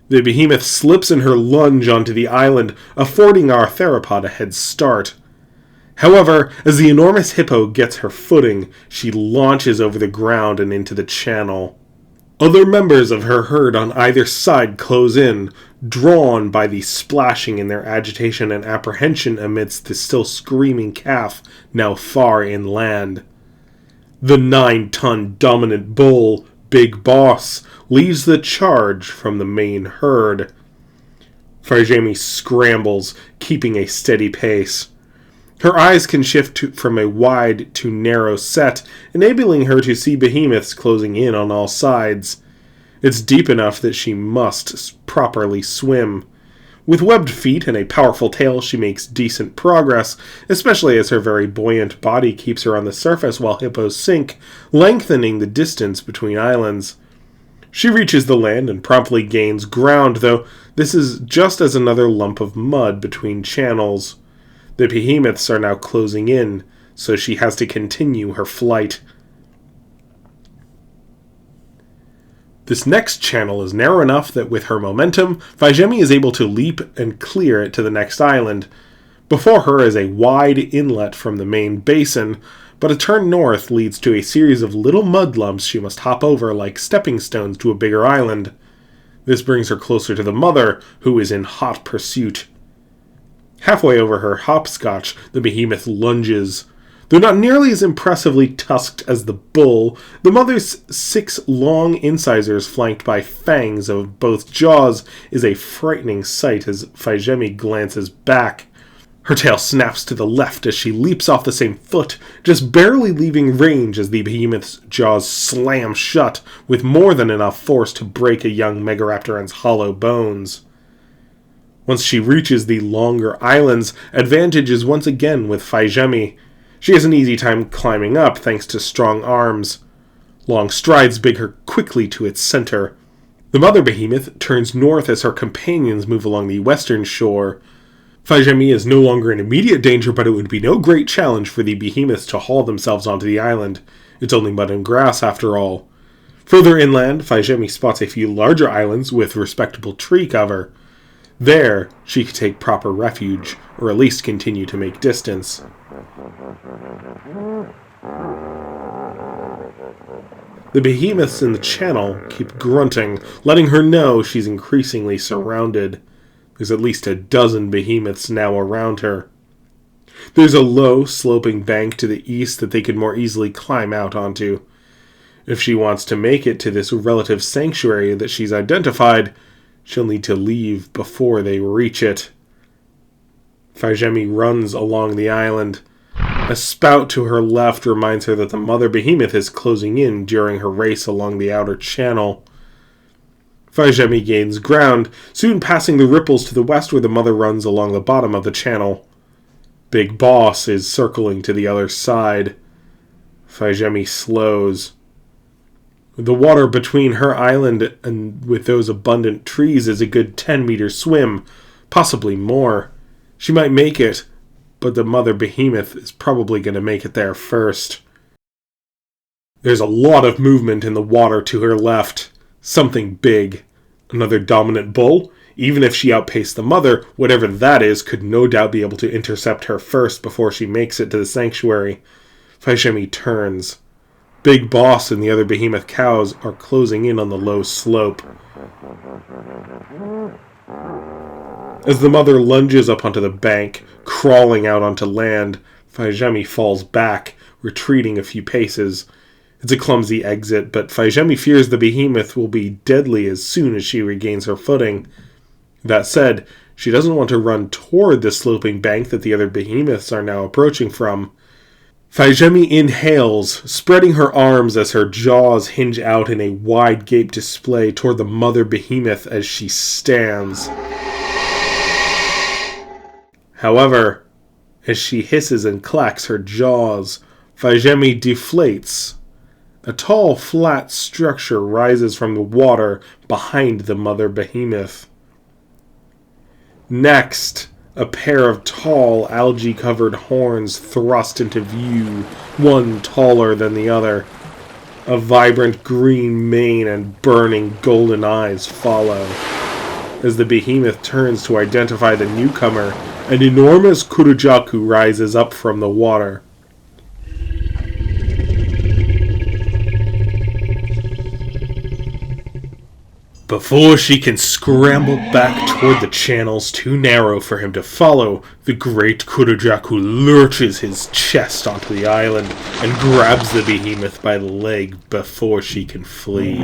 The behemoth slips in her lunge onto the island, affording our theropod a head start. However, as the enormous hippo gets her footing, she launches over the ground and into the channel. Other members of her herd on either side close in, drawn by the splashing in their agitation and apprehension amidst the still screaming calf now far inland. The 9-ton dominant bull, Big Boss, leads the charge from the main herd. Fai Zhemi scrambles, keeping a steady pace. Her eyes can shift from a wide to narrow set, enabling her to see behemoths closing in on all sides. It's deep enough that she must properly swim. With webbed feet and a powerful tail, she makes decent progress, especially as her very buoyant body keeps her on the surface while hippos sink, lengthening the distance between islands. She reaches the land and promptly gains ground, though this is just as another lump of mud between channels. The behemoths are now closing in, so she has to continue her flight. This next channel is narrow enough that with her momentum, Fai Zhemi is able to leap and clear it to the next island. Before her is a wide inlet from the main basin, but a turn north leads to a series of little mud lumps she must hop over like stepping stones to a bigger island. This brings her closer to the mother, who is in hot pursuit. Halfway over her hopscotch, the behemoth lunges. Though not nearly as impressively tusked as the bull, the mother's 6 long incisors flanked by fangs of both jaws is a frightening sight as Fai Zhemi glances back. Her tail snaps to the left as she leaps off the same foot, just barely leaving range as the behemoth's jaws slam shut with more than enough force to break a young Megaraptoran's hollow bones. Once she reaches the longer islands, advantage is once again with Fai Zhemi. She has an easy time climbing up thanks to strong arms. Long strides bring her quickly to its center. The mother behemoth turns north as her companions move along the western shore. Fai Zhemi is no longer in immediate danger, but it would be no great challenge for the behemoths to haul themselves onto the island. It's only mud and grass, after all. Further inland, Fai Zhemi spots a few larger islands with respectable tree cover. There, she could take proper refuge, or at least continue to make distance. The behemoths in the channel keep grunting, letting her know she's increasingly surrounded. There's at least a dozen behemoths now around her. There's a low, sloping bank to the east that they could more easily climb out onto. If she wants to make it to this relative sanctuary that she's identified, she'll need to leave before they reach it. Fai Zhemi runs along the island. A spout to her left reminds her that the mother behemoth is closing in during her race along the outer channel. Fai Zhemi gains ground, soon passing the ripples to the west where the mother runs along the bottom of the channel. Big Boss is circling to the other side. Fai Zhemi slows. The water between her island and with those abundant trees is a good 10-meter swim, possibly more. She might make it, but the mother behemoth is probably going to make it there first. There's a lot of movement in the water to her left. Something big. Another dominant bull? Even if she outpaced the mother, whatever that is could no doubt be able to intercept her first before she makes it to the sanctuary. Fai Zhemi turns. Big Boss and the other behemoth cows are closing in on the low slope. As the mother lunges up onto the bank, crawling out onto land, Fai Zhemi falls back, retreating a few paces. It's a clumsy exit, but Fai Zhemi fears the behemoth will be deadly as soon as she regains her footing. That said, she doesn't want to run toward the sloping bank that the other behemoths are now approaching from. Fai Zhemi inhales, spreading her arms as her jaws hinge out in a wide-gaped display toward the mother behemoth as she stands. However, as she hisses and clacks her jaws, Fai Zhemi deflates. A tall, flat structure rises from the water behind the mother behemoth. Next, a pair of tall, algae-covered horns thrust into view, one taller than the other. A vibrant green mane and burning golden eyes follow. As the behemoth turns to identify the newcomer, an enormous kurujaku rises up from the water. Before she can scramble back toward the channels too narrow for him to follow, the great kurujaku lurches his chest onto the island and grabs the behemoth by the leg before she can flee.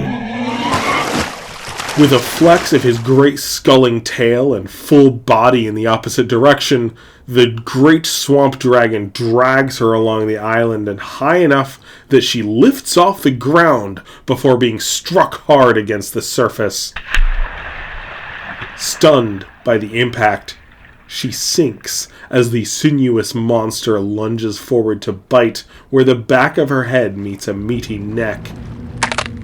With a flex of his great sculling tail and full body in the opposite direction, the great swamp dragon drags her along the island and high enough that she lifts off the ground before being struck hard against the surface. Stunned by the impact, she sinks as the sinuous monster lunges forward to bite where the back of her head meets a meaty neck.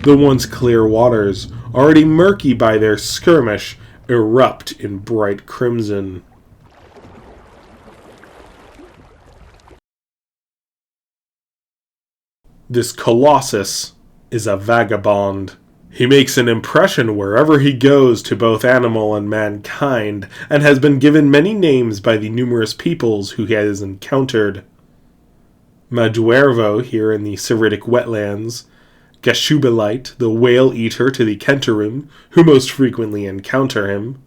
The once clear waters, already murky by their skirmish, erupt in bright crimson. This colossus is a vagabond. He makes an impression wherever he goes to both animal and mankind, and has been given many names by the numerous peoples who he has encountered. Maduervo here in the Seridic wetlands, Gashubalite, the whale-eater to the Kentarim, who most frequently encounter him,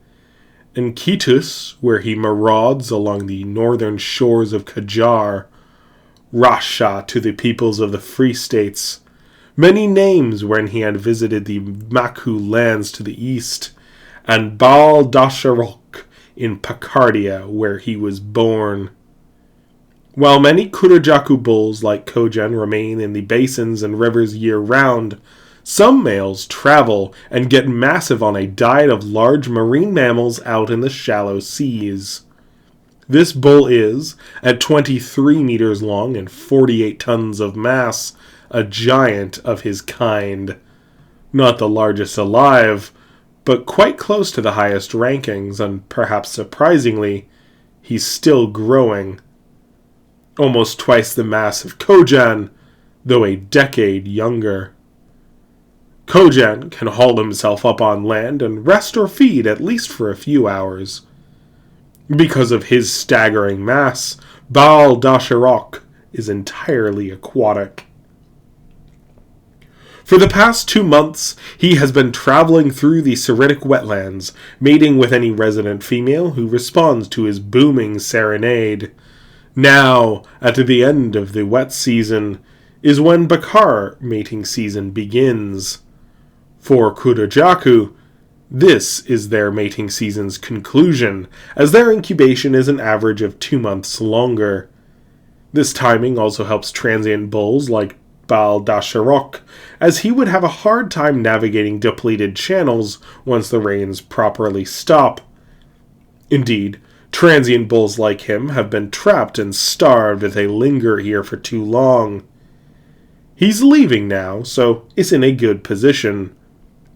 and Kitus, where he marauds along the northern shores of Kajar, Rasha to the peoples of the Free States, many names when he had visited the Maku lands to the east, and Baal Dasharok in Pacardia, where he was born. While many Kurujaku bulls like Kojan remain in the basins and rivers year-round, some males travel and get massive on a diet of large marine mammals out in the shallow seas. This bull is, at 23 meters long and 48 tons of mass, a giant of his kind. Not the largest alive, but quite close to the highest rankings, and perhaps surprisingly, he's still growing. Almost twice the mass of Kojan, though a decade younger. Kojan can haul himself up on land and rest or feed at least for a few hours. Because of his staggering mass, Baal Dasharok is entirely aquatic. For the past 2 months, he has been traveling through the Seridic wetlands, mating with any resident female who responds to his booming serenade. Now, at the end of the wet season, is when Bakar mating season begins. For Kurojaku, this is their mating season's conclusion, as their incubation is an average of 2 months longer. This timing also helps transient bulls like Bal Dasharok, as he would have a hard time navigating depleted channels once the rains properly stop. Indeed, transient bulls like him have been trapped and starved if they linger here for too long. He's leaving now, so is in a good position.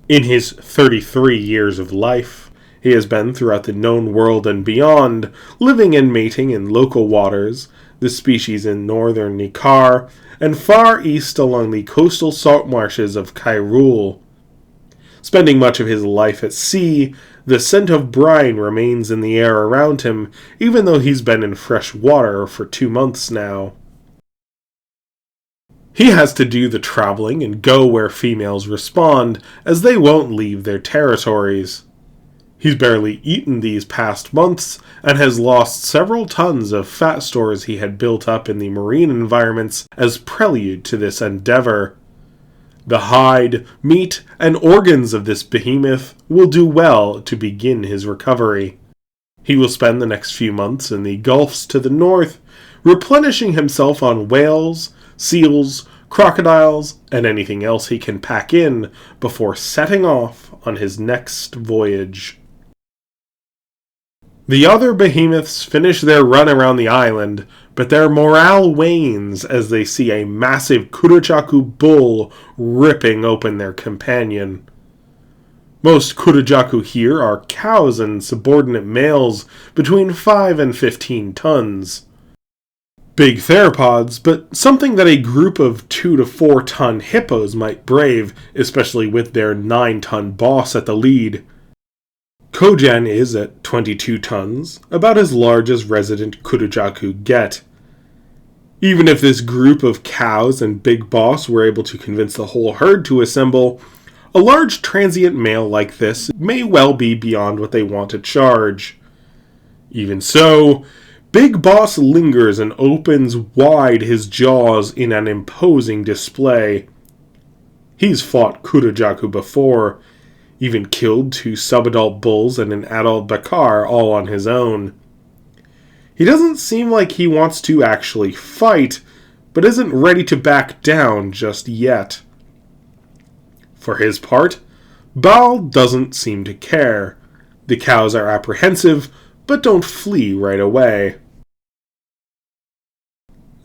In his 33 years of life, he has been throughout the known world and beyond, living and mating in local waters, the species in northern Nikar, and far east along the coastal salt marshes of Kairul. Spending much of his life at sea, the scent of brine remains in the air around him, even though he's been in fresh water for 2 months now. He has to do the traveling and go where females respond, as they won't leave their territories. He's barely eaten these past months, and has lost several tons of fat stores he had built up in the marine environments as prelude to this endeavor. The hide, meat, and organs of this behemoth will do well to begin his recovery. He will spend the next few months in the gulfs to the north, replenishing himself on whales, seals, crocodiles, and anything else he can pack in before setting off on his next voyage. The other behemoths finish their run around the island, but their morale wanes as they see a massive Kurojaku bull ripping open their companion. Most Kurojaku here are cows and subordinate males between 5 and 15 tons. Big theropods, but something that a group of 2 to 4 ton hippos might brave, especially with their 9-ton boss at the lead. Kojan is, at 22 tons, about as large as resident Kurojaku get. Even if this group of cows and Big Boss were able to convince the whole herd to assemble, a large transient male like this may well be beyond what they want to charge. Even so, Big Boss lingers and opens wide his jaws in an imposing display. He's fought Kurojaku before, even killed 2 subadult bulls and an adult Bakar all on his own. He doesn't seem like he wants to actually fight, but isn't ready to back down just yet. For his part, Baal doesn't seem to care. The cows are apprehensive, but don't flee right away.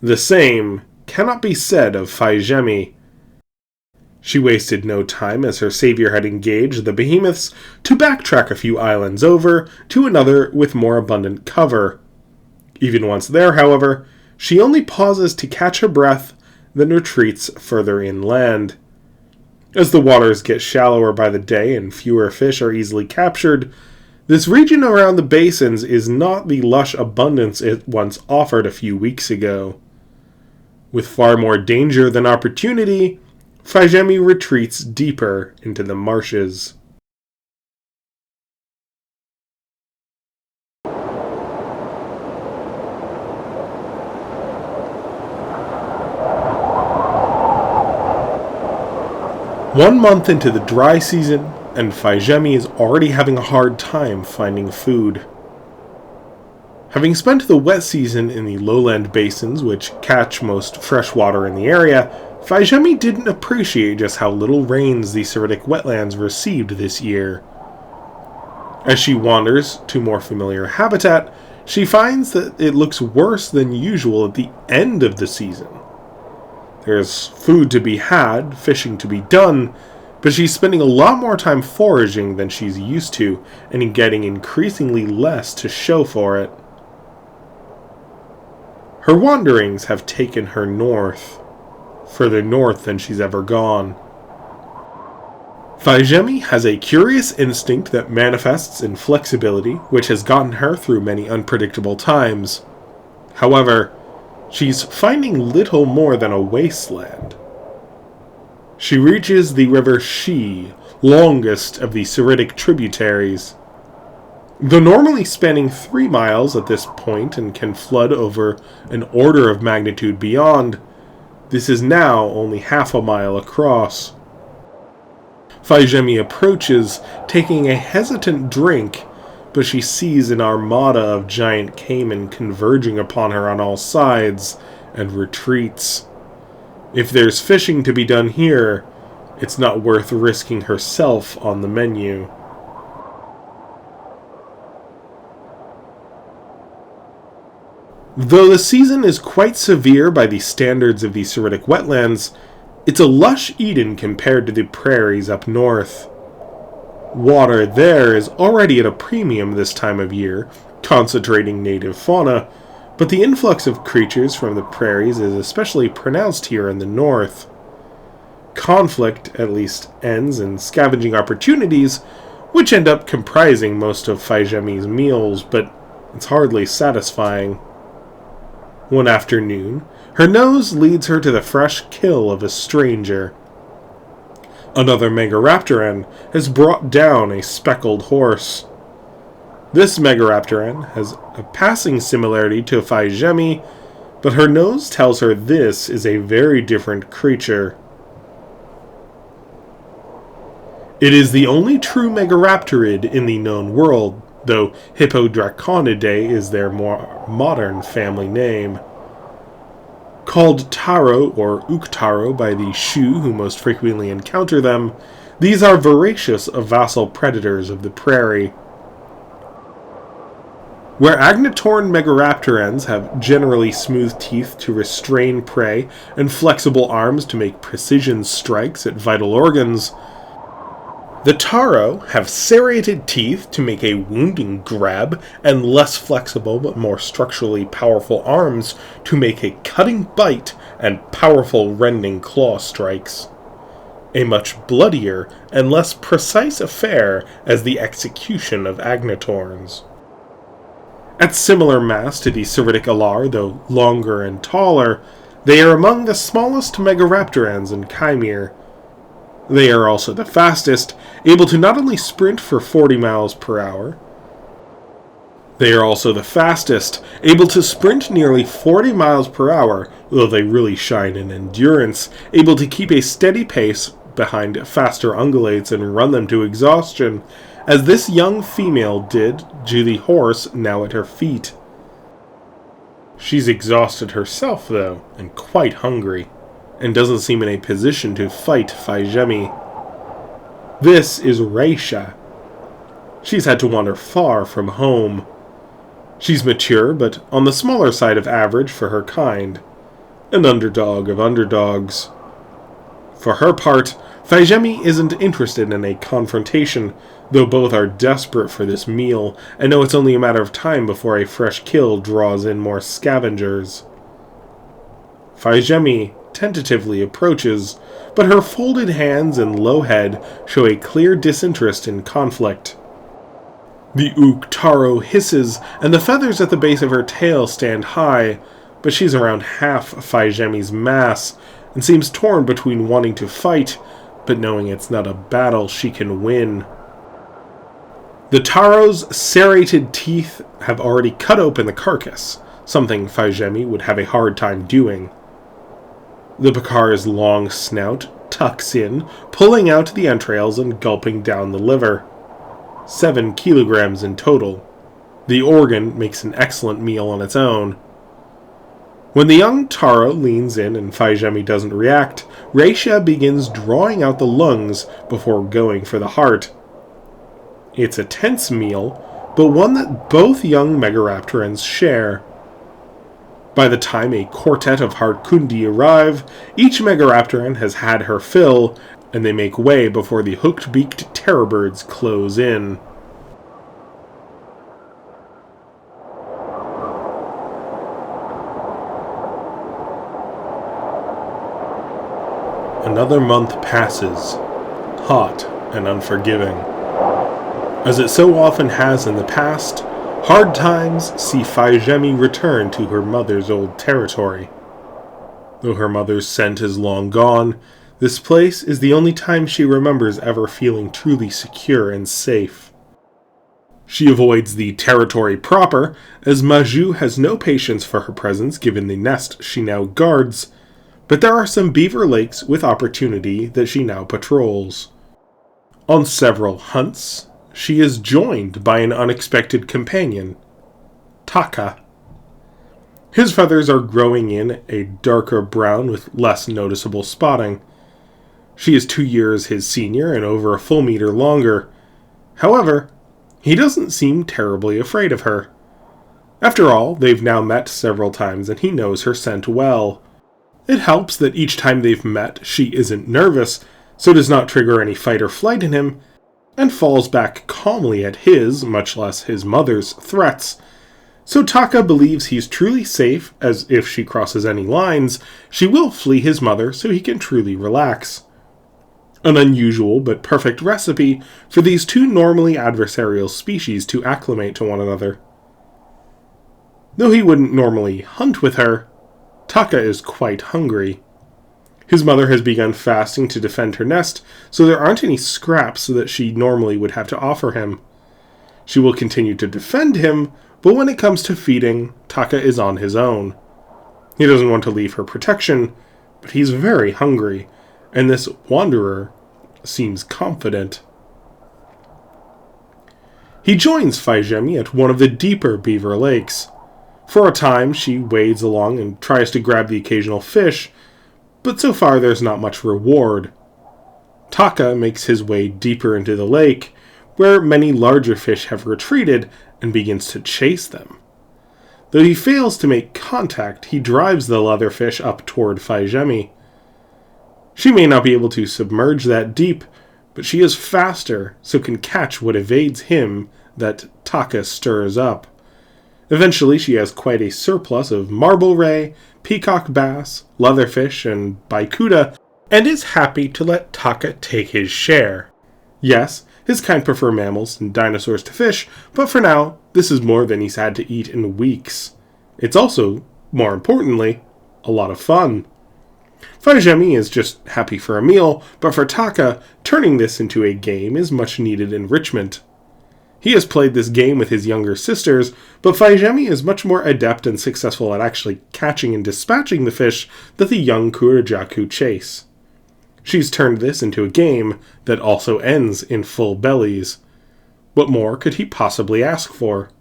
The same cannot be said of Fai Zhemi. She wasted no time as her savior had engaged the behemoths to backtrack a few islands over to another with more abundant cover. Even once there, however, she only pauses to catch her breath, then retreats further inland. As the waters get shallower by the day and fewer fish are easily captured, this region around the basins is not the lush abundance it once offered a few weeks ago. With far more danger than opportunity, Fai Zhemi retreats deeper into the marshes. One month into the dry season, and Fai Zhemi is already having a hard time finding food. Having spent the wet season in the lowland basins, which catch most fresh water in the area, Fai Zhemi didn't appreciate just how little rains the Seridic wetlands received this year. As she wanders to more familiar habitat, she finds that it looks worse than usual at the end of the season. There's food to be had, fishing to be done, but she's spending a lot more time foraging than she's used to, and getting increasingly less to show for it. Her wanderings have taken her north, further north than she's ever gone. Fai Zhemi has a curious instinct that manifests in flexibility, which has gotten her through many unpredictable times. However, she's finding little more than a wasteland. She reaches the river Shi, longest of the Seridic tributaries. Though normally spanning 3 miles at this point and can flood over an order of magnitude beyond, this is now only half a mile across. Fai Zhemi approaches, taking a hesitant drink, but she sees an armada of giant caiman converging upon her on all sides, and retreats. If there's fishing to be done here, it's not worth risking herself on the menu. Though the season is quite severe by the standards of the Seridic wetlands, it's a lush Eden compared to the prairies up north. Water there is already at a premium this time of year, concentrating native fauna, but the influx of creatures from the prairies is especially pronounced here in the north. Conflict, at least, ends in scavenging opportunities, which end up comprising most of Fai Zhemi's meals, but it's hardly satisfying. One afternoon, her nose leads her to the fresh kill of a stranger. Another Megaraptoran has brought down a speckled horse. This Megaraptoran has a passing similarity to Fai Zhemi, but her nose tells her this is a very different creature. It is the only true Megaraptorid in the known world, though Hippodraconidae is their more modern family name. Called Taro or Uktaro by the Shu who most frequently encounter them, these are voracious vassal predators of the prairie. Where agnatorn Megaraptorans have generally smooth teeth to restrain prey and flexible arms to make precision strikes at vital organs, the Taro have serrated teeth to make a wounding grab and less flexible but more structurally powerful arms to make a cutting bite and powerful rending claw strikes. A much bloodier and less precise affair as the execution of agnatorns. At similar mass to the Seridic Alar, though longer and taller, they are among the smallest Megaraptorans in Chimere. They are also the fastest, able to not only sprint for 40 miles per hour, they are also the fastest, able to sprint nearly 40 miles per hour, though they really shine in endurance, able to keep a steady pace behind faster ungulates and run them to exhaustion, as this young female did to the horse now at her feet. She's exhausted herself, though, and quite hungry, and doesn't seem in a position to fight Fai Zhemi. This is Reisha. She's had to wander far from home. She's mature, but on the smaller side of average for her kind. An underdog of underdogs. For her part, Fai Zhemi isn't interested in a confrontation, though both are desperate for this meal, and know it's only a matter of time before a fresh kill draws in more scavengers. Fai Zhemi tentatively approaches, but her folded hands and low head show a clear disinterest in conflict. The Uktaro hisses, and the feathers at the base of her tail stand high, but she's around half Fai Zhemi's mass, and seems torn between wanting to fight, but knowing it's not a battle she can win. The Taro's serrated teeth have already cut open the carcass, something Fai Zhemi would have a hard time doing. The Bakar's long snout tucks in, pulling out the entrails and gulping down the liver. 7 kilograms in total. The organ makes an excellent meal on its own. When the young Taro leans in and Fai Zhemi doesn't react, Reisha begins drawing out the lungs before going for the heart. It's a tense meal, but one that both young Megaraptorans share. By the time a quartet of Harkundi arrive, each Megaraptoran has had her fill, and they make way before the hooked-beaked terrorbirds close in. Another month passes, hot and unforgiving. As it so often has in the past, hard times see Fai Zhemi return to her mother's old territory. Though her mother's scent is long gone, This place is the only time she remembers ever feeling truly secure and safe. She avoids the territory proper, as Maju has no patience for her presence given the nest she now guards, but there are some beaver lakes with opportunity that she now patrols. On several hunts, she is joined by an unexpected companion, Taka. His feathers are growing in a darker brown with less noticeable spotting. She is 2 years his senior and over a full meter longer. However, he doesn't seem terribly afraid of her. After all, they've now met several times and he knows her scent well. It helps that each time they've met, she isn't nervous, so does not trigger any fight or flight in him, and falls back calmly at his, much less his mother's, threats. So Taka believes he's truly safe, as if she crosses any lines, she will flee his mother so he can truly relax. An unusual but perfect recipe for these two normally adversarial species to acclimate to one another. Though he wouldn't normally hunt with her, Taka is quite hungry. His mother has begun fasting to defend her nest, so there aren't any scraps that she normally would have to offer him. She will continue to defend him, but when it comes to feeding, Taka is on his own. He doesn't want to leave her protection, but he's very hungry, and this wanderer seems confident. He joins Fai Zhemi at one of the deeper beaver lakes. For a time, she wades along and tries to grab the occasional fish, but so far there's not much reward. Taka makes his way deeper into the lake, where many larger fish have retreated, and begins to chase them. Though he fails to make contact, he drives the leatherfish up toward Fai Zhemi. She may not be able to submerge that deep, but she is faster, so can catch what evades him that Taka stirs up. Eventually she has quite a surplus of marble ray, peacock bass, leatherfish, and bicuda, and is happy to let Taka take his share. Yes, his kind prefer mammals and dinosaurs to fish, but for now, this is more than he's had to eat in weeks. It's also, more importantly, a lot of fun. Fai Zhemi is just happy for a meal, but for Taka, turning this into a game is much needed enrichment. He has played this game with his younger sisters, but Fai Zhemi is much more adept and successful at actually catching and dispatching the fish that the young Kurajaku chase. She's turned this into a game that also ends in full bellies. What more could he possibly ask for?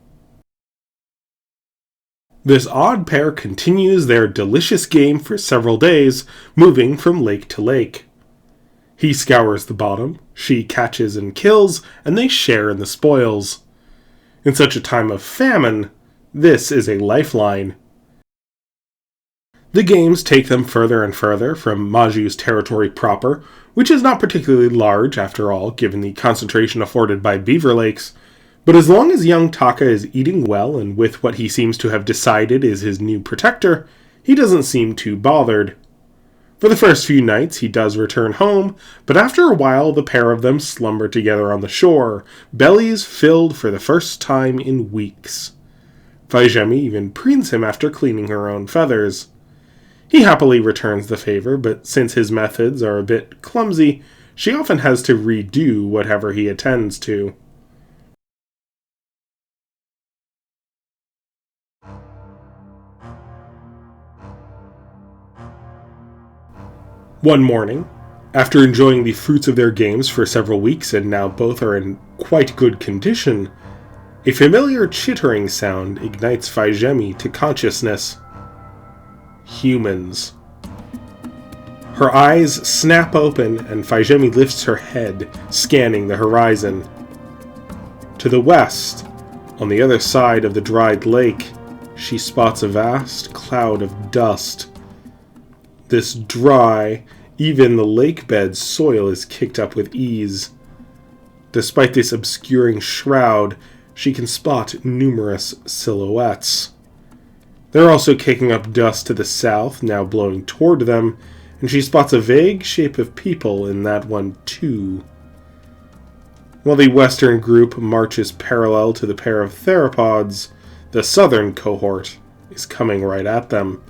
This odd pair continues their delicious game for several days, moving from lake to lake. He scours the bottom, she catches and kills, and they share in the spoils. In such a time of famine, this is a lifeline. The games take them further and further from Maju's territory proper, which is not particularly large after all, given the concentration afforded by beaver lakes, but as long as young Taka is eating well and with what he seems to have decided is his new protector, he doesn't seem too bothered. For the first few nights he does return home, but after a while the pair of them slumber together on the shore, bellies filled for the first time in weeks. Fai Zhemi even preens him after cleaning her own feathers. He happily returns the favor, but since his methods are a bit clumsy, she often has to redo whatever he attends to. One morning, after enjoying the fruits of their games for several weeks and now both are in quite good condition, a familiar chittering sound ignites Fai Zhemi to consciousness. Humans. Her eyes snap open and Fai Zhemi lifts her head, scanning the horizon. To the west, on the other side of the dried lake, she spots a vast cloud of dust. This dry, even the lake bed's soil is kicked up with ease. Despite this obscuring shroud, she can spot numerous silhouettes. They're also kicking up dust to the south, now blowing toward them, and she spots a vague shape of people in that one too. While the western group marches parallel to the pair of theropods, the southern cohort is coming right at them.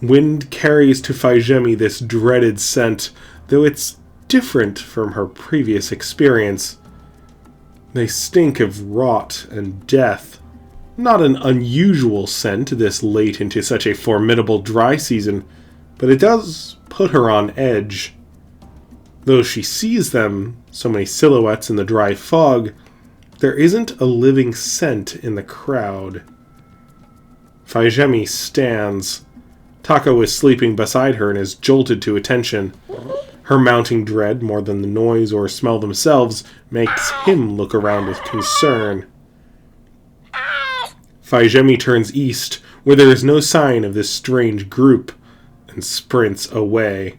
Wind carries to Fai Zhemi this dreaded scent, though it's different from her previous experience. They stink of rot and death. Not an unusual scent this late into such a formidable dry season, but it does put her on edge. Though she sees them, so many silhouettes in the dry fog, there isn't a living scent in the crowd. Fai Zhemi stands. Tako is sleeping beside her and is jolted to attention. Her mounting dread, more than the noise or smell themselves, makes him look around with concern. Fai Zhemi turns east, where there is no sign of this strange group, and sprints away.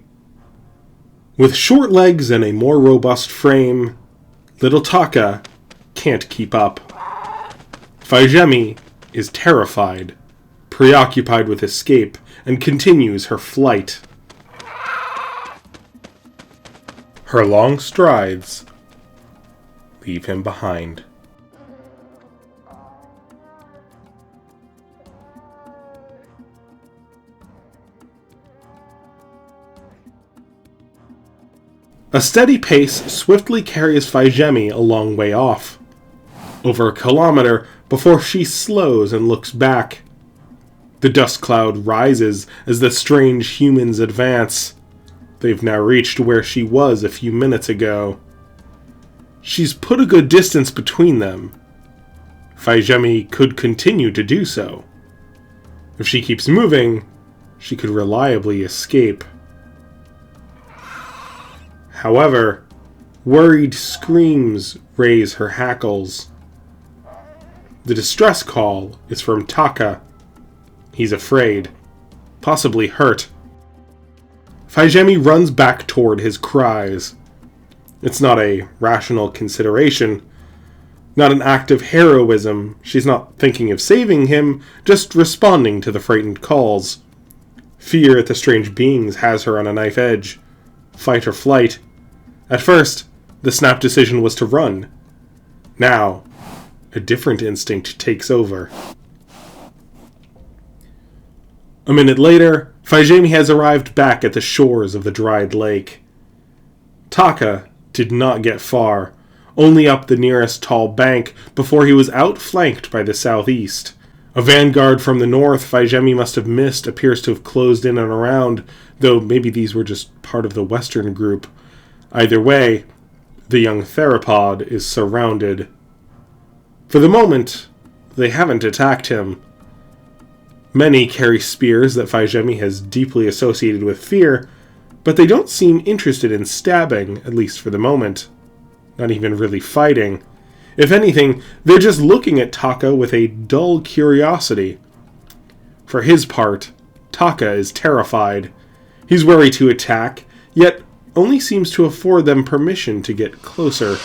With short legs and a more robust frame, little Taka can't keep up. Fai Zhemi is terrified, preoccupied with escape, and continues her flight. Her long strides leave him behind. A steady pace swiftly carries Fai Zhemi a long way off, over a kilometer before she slows and looks back. The dust cloud rises as the strange humans advance. They've now reached where she was a few minutes ago. She's put a good distance between them. Fai Zhemi could continue to do so. If she keeps moving, she could reliably escape. However, worried screams raise her hackles. The distress call is from Taka. He's afraid, possibly hurt. Fai Zhemi runs back toward his cries. It's not a rational consideration, not an act of heroism. She's not thinking of saving him, just responding to the frightened calls. Fear at the strange beings has her on a knife edge. Fight or flight. At first, the snap decision was to run. Now, a different instinct takes over. A minute later, Fai Zhemi has arrived back at the shores of the dried lake. Taka did not get far, only up the nearest tall bank before he was outflanked by the southeast. A vanguard from the north Fai Zhemi must have missed appears to have closed in and around, though maybe these were just part of the western group. Either way, the young theropod is surrounded. For the moment, they haven't attacked him. Many carry spears that Fai Zhemi has deeply associated with fear, but they don't seem interested in stabbing, at least for the moment. Not even really fighting. If anything, they're just looking at Taka with a dull curiosity. For his part, Taka is terrified. He's wary to attack, yet only seems to afford them permission to get closer.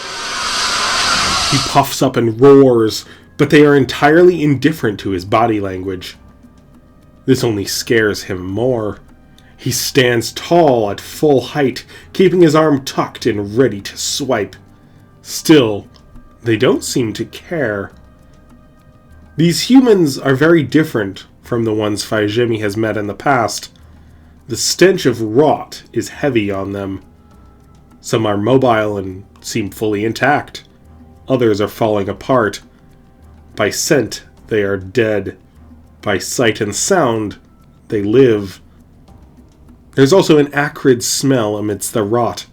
He puffs up and roars, but they are entirely indifferent to his body language. This only scares him more. He stands tall at full height, keeping his arm tucked and ready to swipe. Still, they don't seem to care. These humans are very different from the ones Fai Zhemi has met in the past. The stench of rot is heavy on them. Some are mobile and seem fully intact. Others are falling apart. By scent, they are dead. By sight and sound, they live. There's also an acrid smell amidst the rot,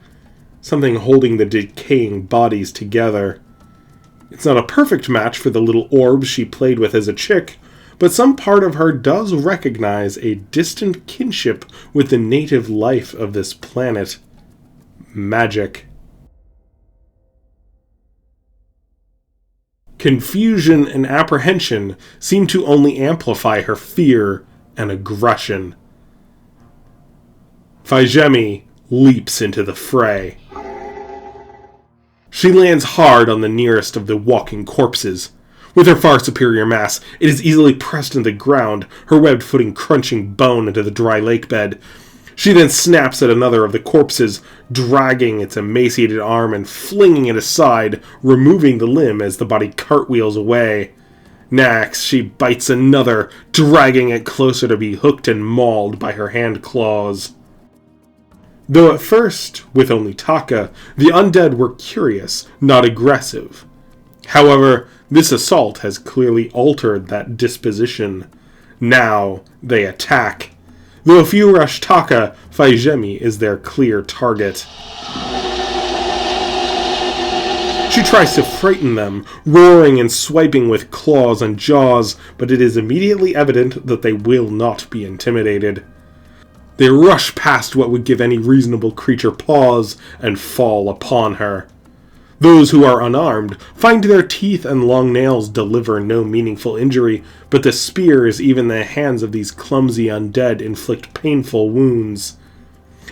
something holding the decaying bodies together. It's not a perfect match for the little orbs she played with as a chick, but some part of her does recognize a distant kinship with the native life of this planet. Magic. Confusion and apprehension seem to only amplify her fear and aggression. Fai Zhemi leaps into the fray. She lands hard on the nearest of the walking corpses. With her far superior mass, it is easily pressed into the ground, her webbed footing crunching bone into the dry lake bed. She then snaps at another of the corpses, dragging its emaciated arm and flinging it aside, removing the limb as the body cartwheels away. Next, she bites another, dragging it closer to be hooked and mauled by her hand claws. Though at first, with only Taka, the undead were curious, not aggressive. However, this assault has clearly altered that disposition. Now, they attack. Though a few rush Taka, Fai Zhemi is their clear target. She tries to frighten them, roaring and swiping with claws and jaws, but it is immediately evident that they will not be intimidated. They rush past what would give any reasonable creature pause and fall upon her. Those who are unarmed find their teeth and long nails deliver no meaningful injury, but the spears, even the hands of these clumsy undead, inflict painful wounds.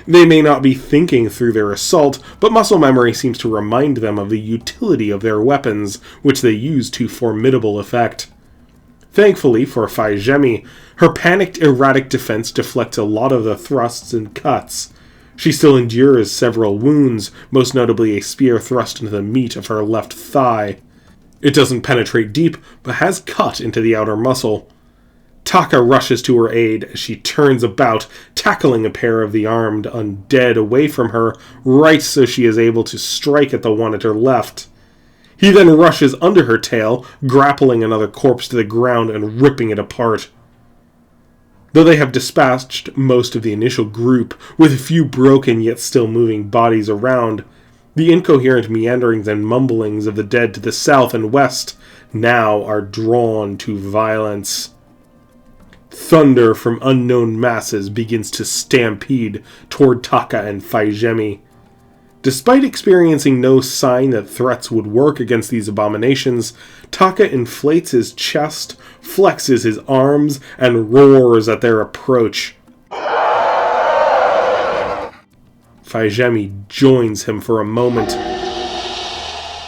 They may not be thinking through their assault, but muscle memory seems to remind them of the utility of their weapons, which they use to formidable effect. Thankfully for Fai Zhemi, her panicked, erratic defense deflects a lot of the thrusts and cuts. She still endures several wounds, most notably a spear thrust into the meat of her left thigh. It doesn't penetrate deep, but has cut into the outer muscle. Taka rushes to her aid as she turns about, tackling a pair of the armed undead away from her, right so she is able to strike at the one at her left. He then rushes under her tail, grappling another corpse to the ground and ripping it apart. Though they have dispatched most of the initial group, with a few broken yet still moving bodies around, the incoherent meanderings and mumblings of the dead to the south and west now are drawn to violence. Thunder from unknown masses begins to stampede toward Taka and Fai Zhemi. Despite experiencing no sign that threats would work against these abominations, Taka inflates his chest, flexes his arms, and roars at their approach. Fai Zhemi joins him for a moment,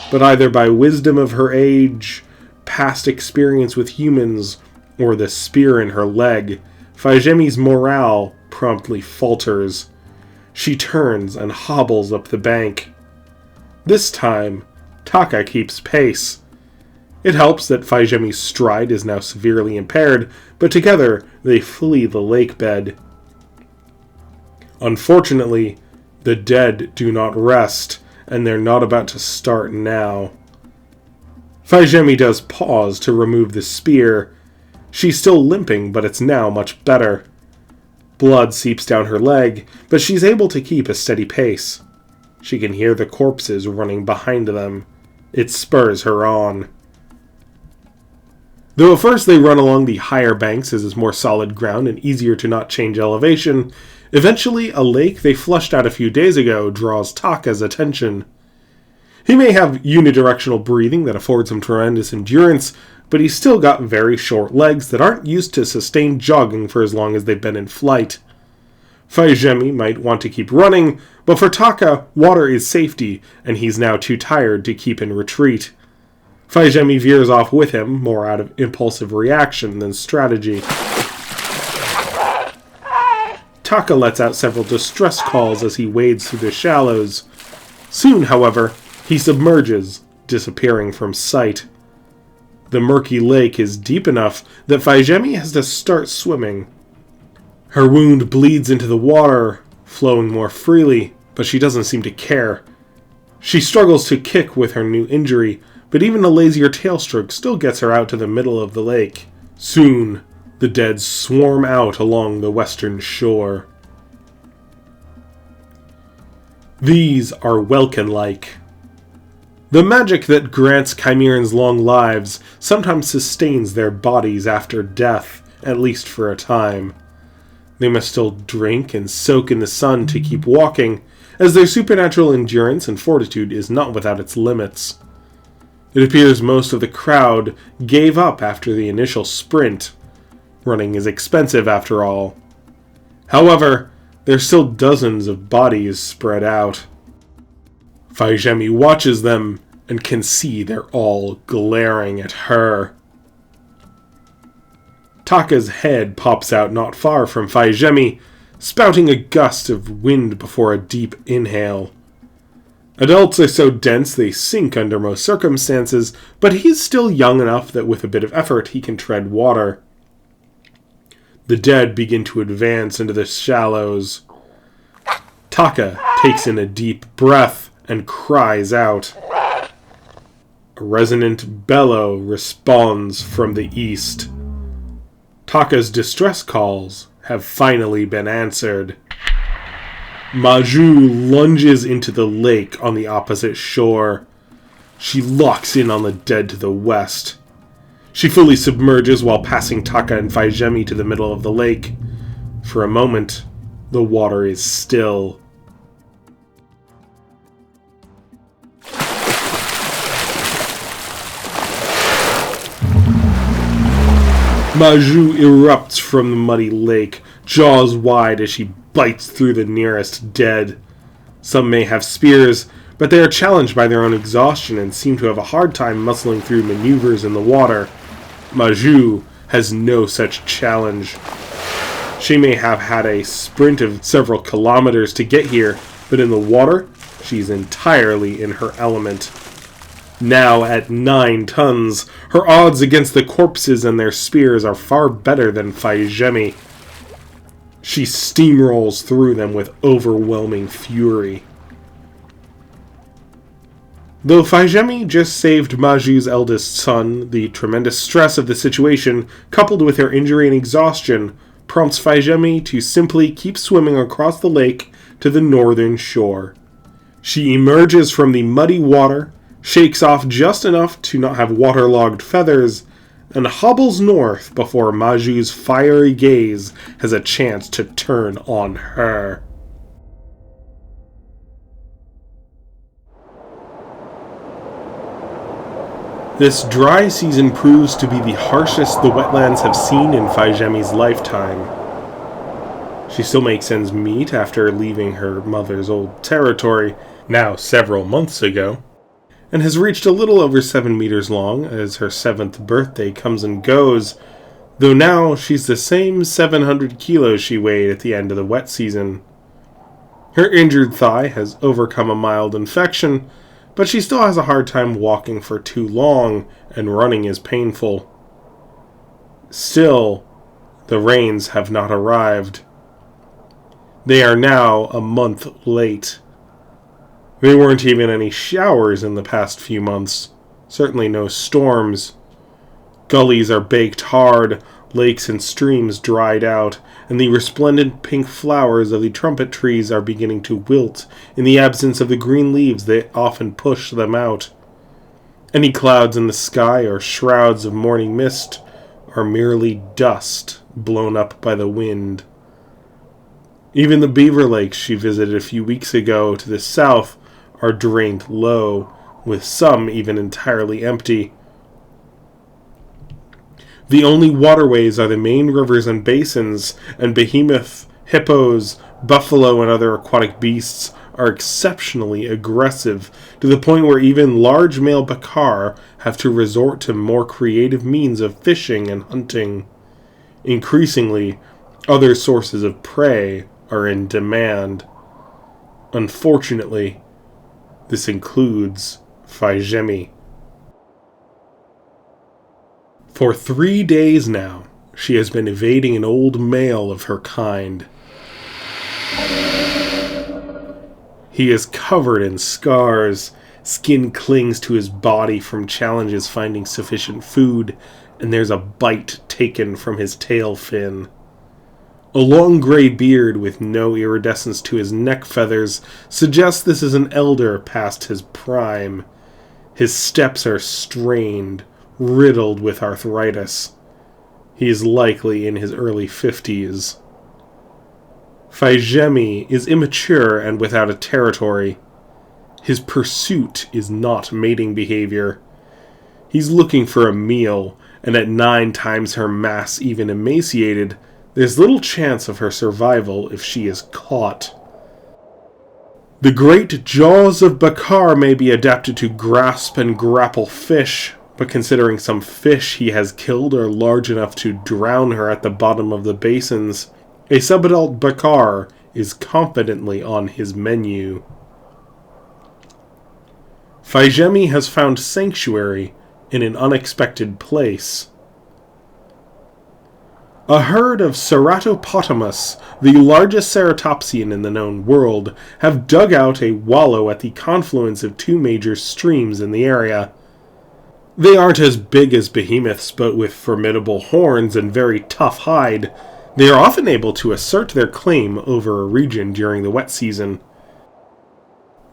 but either by wisdom of her age, past experience with humans, or the spear in her leg, Fai Zhemi's morale promptly falters. She turns and hobbles up the bank. This time, Taka keeps pace. It helps that Fai Zhemi's stride is now severely impaired, but together they flee the lake bed. Unfortunately, the dead do not rest, and they're not about to start now. Fai Zhemi does pause to remove the spear. She's still limping, but it's now much better. Blood seeps down her leg, but she's able to keep a steady pace. She can hear the corpses running behind them. It spurs her on. Though at first they run along the higher banks as is more solid ground and easier to not change elevation, eventually a lake they flushed out a few days ago draws Taka's attention. He may have unidirectional breathing that affords him tremendous endurance, but he's still got very short legs that aren't used to sustained jogging for as long as they've been in flight. Fai Zhemi might want to keep running, but for Taka, water is safety, and he's now too tired to keep in retreat. Fai Zhemi veers off with him, more out of impulsive reaction than strategy. Taka lets out several distress calls as he wades through the shallows. Soon, however, he submerges, disappearing from sight. The murky lake is deep enough that Fai Zhemi has to start swimming. Her wound bleeds into the water, flowing more freely, but she doesn't seem to care. She struggles to kick with her new injury, but even a lazier tailstroke still gets her out to the middle of the lake. Soon, the dead swarm out along the western shore. These are Welkin-like. The magic that grants Chimerans long lives sometimes sustains their bodies after death, at least for a time. They must still drink and soak in the sun to keep walking, as their supernatural endurance and fortitude is not without its limits. It appears most of the crowd gave up after the initial sprint. Running is expensive after all. However, there's still dozens of bodies spread out. Fai Zhemi watches them and can see they're all glaring at her. Taka's head pops out not far from Fai Zhemi, spouting a gust of wind before a deep inhale. Adults are so dense they sink under most circumstances, but he's still young enough that with a bit of effort he can tread water. The dead begin to advance into the shallows. Taka takes in a deep breath and cries out. A resonant bellow responds from the east. Taka's distress calls have finally been answered. Maju lunges into the lake on the opposite shore. She locks in on the dead to the west. She fully submerges while passing Taka and Fai Zhemi to the middle of the lake. For a moment, the water is still. Maju erupts from the muddy lake, jaws wide as she bites through the nearest dead. Some may have spears, but they are challenged by their own exhaustion and seem to have a hard time muscling through maneuvers in the water. Maju has no such challenge. She may have had a sprint of several kilometers to get here, but in the water, she's entirely in her element. Now at 9 tons, her odds against the corpses and their spears are far better than Fai Zhemi. She steamrolls through them with overwhelming fury. Though Fai Zhemi just saved Maju's eldest son, the tremendous stress of the situation, coupled with her injury and exhaustion, prompts Fai Zhemi to simply keep swimming across the lake to the northern shore. She emerges from the muddy water, shakes off just enough to not have waterlogged feathers, and hobbles north before Maju's fiery gaze has a chance to turn on her. This dry season proves to be the harshest the wetlands have seen in Fai Zhemi's lifetime. She still makes ends meet after leaving her mother's old territory, now several months ago, and has reached a little over 7 meters long as her 7th birthday comes and goes, though now she's the same 700 kilos she weighed at the end of the wet season. Her injured thigh has overcome a mild infection, but she still has a hard time walking for too long, and running is painful. Still, the rains have not arrived. They are now a month late. There weren't even any showers in the past few months, certainly no storms. Gullies are baked hard, lakes and streams dried out, and the resplendent pink flowers of the trumpet trees are beginning to wilt in the absence of the green leaves that often push them out. Any clouds in the sky or shrouds of morning mist are merely dust blown up by the wind. Even the beaver lakes she visited a few weeks ago to the south are drained low, with some even entirely empty. The only waterways are the main rivers and basins, and behemoth, hippos, buffalo, and other aquatic beasts are exceptionally aggressive, to the point where even large male bakar have to resort to more creative means of fishing and hunting. Increasingly, other sources of prey are in demand. Unfortunately, this includes Fai Zhemi. For 3 days now, she has been evading an old male of her kind. He is covered in scars, skin clings to his body from challenges finding sufficient food, and there's a bite taken from his tail fin. A long gray beard with no iridescence to his neck feathers suggests this is an elder past his prime. His steps are strained, riddled with arthritis. He is likely in his early 50s. Fai Zhemi is immature and without a territory. His pursuit is not mating behavior. He's looking for a meal, and at 9 times her mass even emaciated, there's little chance of her survival if she is caught. The great jaws of Bakar may be adapted to grasp and grapple fish, but considering some fish he has killed are large enough to drown her at the bottom of the basins, a subadult Bakar is confidently on his menu. Fai Zhemi has found sanctuary in an unexpected place. A herd of Ceratopotamus, the largest ceratopsian in the known world, have dug out a wallow at the confluence of two major streams in the area. They aren't as big as behemoths, but with formidable horns and very tough hide, they are often able to assert their claim over a region during the wet season.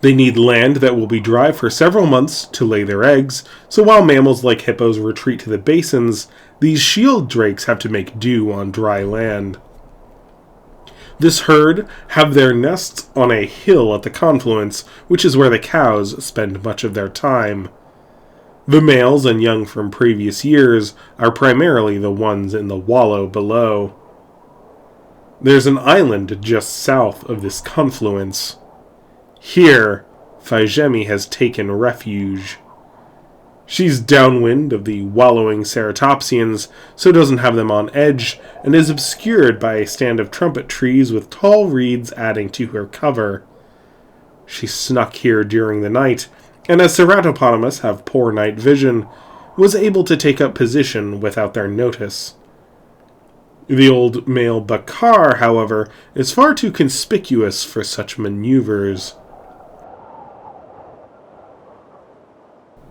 They need land that will be dry for several months to lay their eggs, so while mammals like hippos retreat to the basins, these shield drakes have to make do on dry land. This herd have their nests on a hill at the confluence, which is where the cows spend much of their time. The males and young from previous years are primarily the ones in the wallow below. There's an island just south of this confluence. Here, Fai Zhemi has taken refuge. She's downwind of the wallowing ceratopsians, so doesn't have them on edge, and is obscured by a stand of trumpet trees with tall reeds adding to her cover. She snuck here during the night, and as Ceratopotamus have poor night vision, was able to take up position without their notice. The old male Bakar, however, is far too conspicuous for such maneuvers.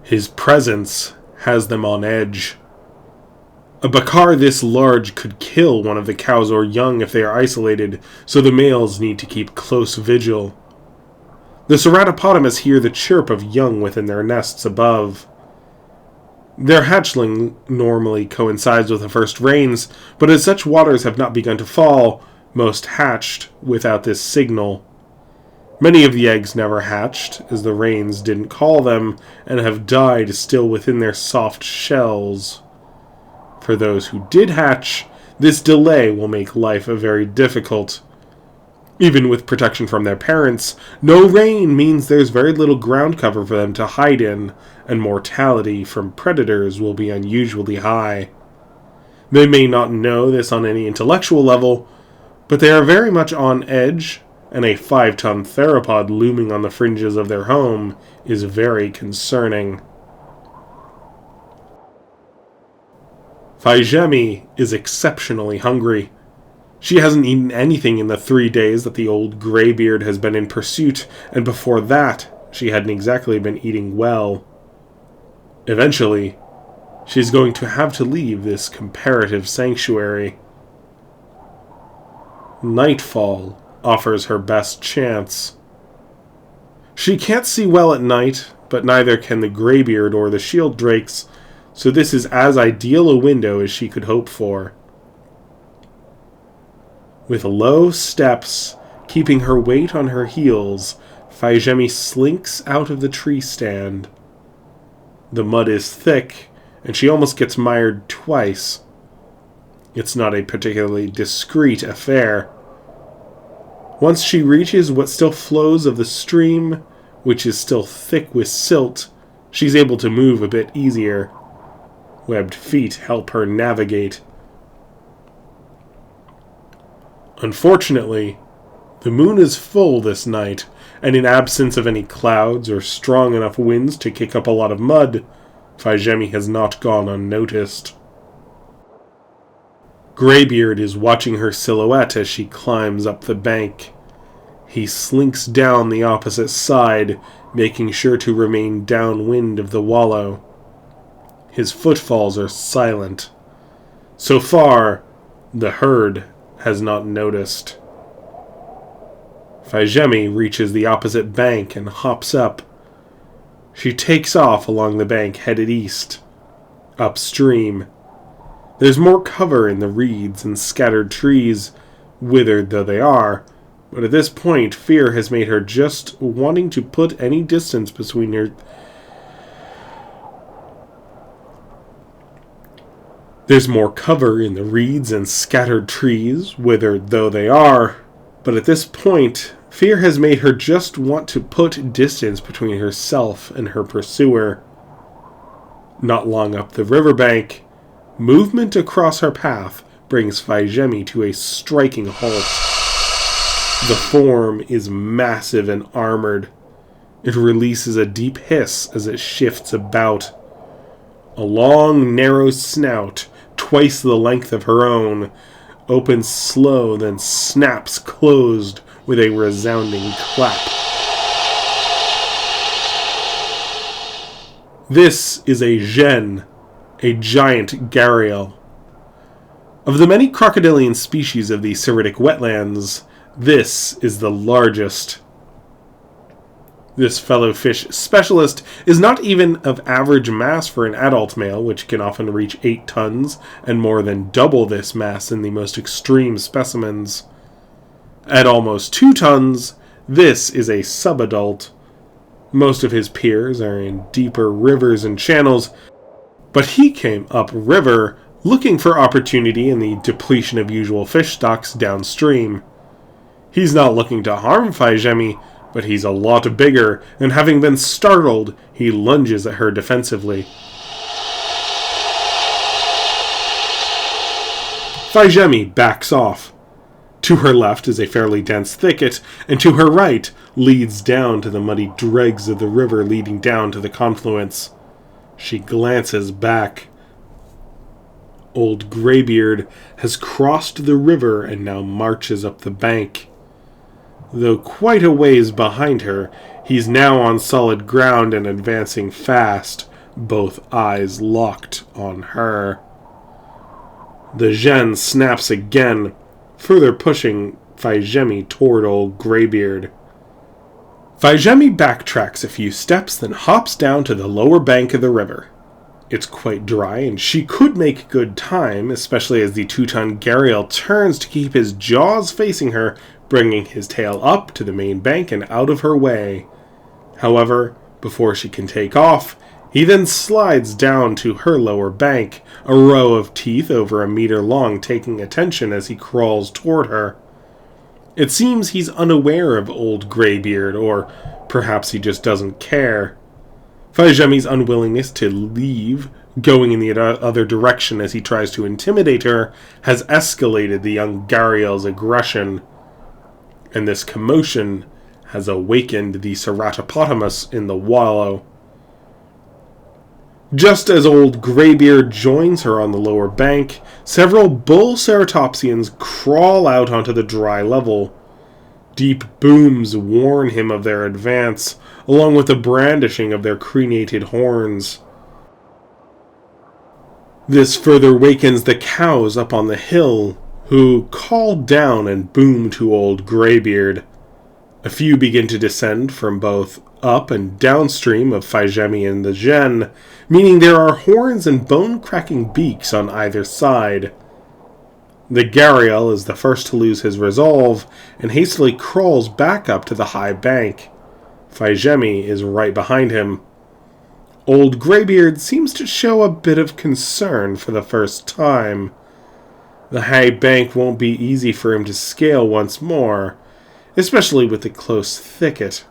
His presence has them on edge. A Bakar this large could kill one of the cows or young if they are isolated, so the males need to keep close vigil. The Ceratopotamus hear the chirp of young within their nests above. Their hatchling normally coincides with the first rains, but as such waters have not begun to fall, most hatched without this signal. Many of the eggs never hatched, as the rains didn't call them, and have died still within their soft shells. For those who did hatch, this delay will make life very difficult. Even with protection from their parents, no rain means there's very little ground cover for them to hide in, and mortality from predators will be unusually high. They may not know this on any intellectual level, but they are very much on edge, and a 5-ton theropod looming on the fringes of their home is very concerning. Fai Zhemi is exceptionally hungry. She hasn't eaten anything in the 3 days that the old graybeard has been in pursuit, and before that, she hadn't exactly been eating well. Eventually, she's going to have to leave this comparative sanctuary. Nightfall offers her best chance. She can't see well at night, but neither can the graybeard or the shield drakes, so this is as ideal a window as she could hope for. With low steps, keeping her weight on her heels, Fai Zhemi slinks out of the tree stand. The mud is thick, and she almost gets mired twice. It's not a particularly discreet affair. Once she reaches what still flows of the stream, which is still thick with silt, she's able to move a bit easier. Webbed feet help her navigate. Unfortunately, the moon is full this night, and in absence of any clouds or strong enough winds to kick up a lot of mud, Fai Zhemi has not gone unnoticed. Graybeard is watching her silhouette as she climbs up the bank. He slinks down the opposite side, making sure to remain downwind of the wallow. His footfalls are silent. So far, the herd has not noticed. Fai Zhemi reaches the opposite bank and hops up. She takes off along the bank headed east, upstream. There's more cover in the reeds and scattered trees, withered though they are, but at this point fear has made her just wanting to put any distance between her. There's more cover in the reeds and scattered trees, withered though they are, but at this point fear has made her just want to put distance between herself and her pursuer. Not long up the riverbank, movement across her path brings Fai Zhemi to a striking halt. The form is massive and armored. It releases a deep hiss as it shifts about. A long, narrow snout, twice the length of her own, opens slow, then snaps closed with a resounding clap. This is a gen, a giant gharial. Of the many crocodilian species of the Seridic wetlands, this is the largest. This fellow fish specialist is not even of average mass for an adult male, which can often reach 8 tons, and more than double this mass in the most extreme specimens. At almost 2 tons, this is a subadult. Most of his peers are in deeper rivers and channels, but he came upriver, looking for opportunity in the depletion of usual fish stocks downstream. He's not looking to harm Fai Zhemi, but he's a lot bigger, and having been startled, he lunges at her defensively. Fai Zhemi backs off. To her left is a fairly dense thicket, and to her right leads down to the muddy dregs of the river leading down to the confluence. She glances back. Old Greybeard has crossed the river and now marches up the bank. Though quite a ways behind her, he's now on solid ground and advancing fast, both eyes locked on her. The gen snaps again, further pushing Fai Zhemi toward old Greybeard. Fai Zhemi backtracks a few steps, then hops down to the lower bank of the river. It's quite dry, and she could make good time, especially as the 2-ton gharial turns to keep his jaws facing her, bringing his tail up to the main bank and out of her way. However, before she can take off, he then slides down to her lower bank, a row of teeth over 1 meter long taking attention as he crawls toward her. It seems he's unaware of old Greybeard, or perhaps he just doesn't care. Fai Zhemi's unwillingness to leave, going in the other direction as he tries to intimidate her, has escalated the young gharial's aggression. And this commotion has awakened the ceratopotamus in the wallow. Just as old Greybeard joins her on the lower bank, several bull ceratopsians crawl out onto the dry level. Deep booms warn him of their advance, along with the brandishing of their crenated horns. This further wakens the cows up on the hill, who call down and boom to old Greybeard. A few begin to descend from both up and downstream of Fai Zhemi and the gen, meaning there are horns and bone-cracking beaks on either side. The gharial is the first to lose his resolve, and hastily crawls back up to the high bank. Fai Zhemi is right behind him. Old Greybeard seems to show a bit of concern for the first time. The high bank won't be easy for him to scale once more, especially with the close thicket.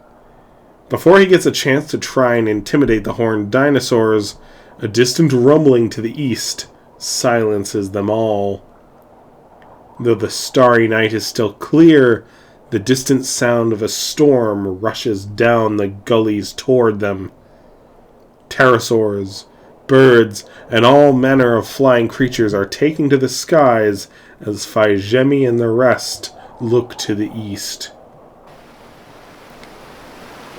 Before he gets a chance to try and intimidate the horned dinosaurs, a distant rumbling to the east silences them all. Though the starry night is still clear, the distant sound of a storm rushes down the gullies toward them. Pterosaurs, birds, and all manner of flying creatures are taking to the skies as Fai Zhemi and the rest look to the east.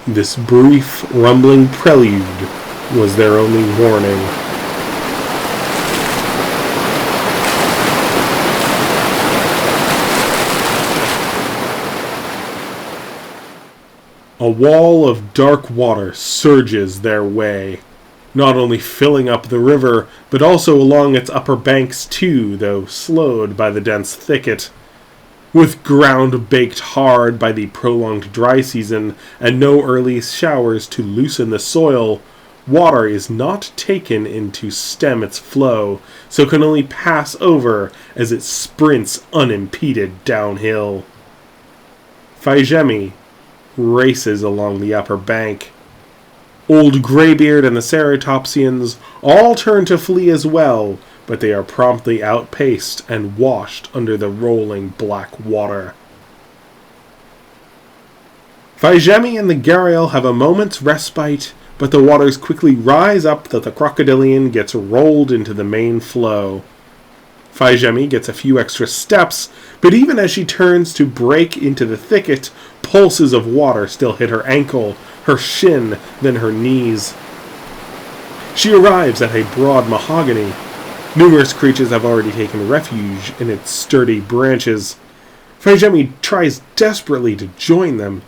This brief, rumbling prelude was their only warning. A wall of dark water surges their way, not only filling up the river, but also along its upper banks too, though slowed by the dense thicket. With ground baked hard by the prolonged dry season and no early showers to loosen the soil, water is not taken in to stem its flow, so can only pass over as it sprints unimpeded downhill. Fai Zhemi races along the upper bank. Old Greybeard and the ceratopsians all turn to flee as well, but they are promptly outpaced and washed under the rolling black water. Fai Zhemi and the gharial have a moment's respite, but the waters quickly rise up that the crocodilian gets rolled into the main flow. Fai Zhemi gets a few extra steps, but even as she turns to break into the thicket, pulses of water still hit her ankle, her shin, then her knees. She arrives at a broad mahogany. Numerous creatures have already taken refuge in its sturdy branches. Fai Zhemi tries desperately to join them.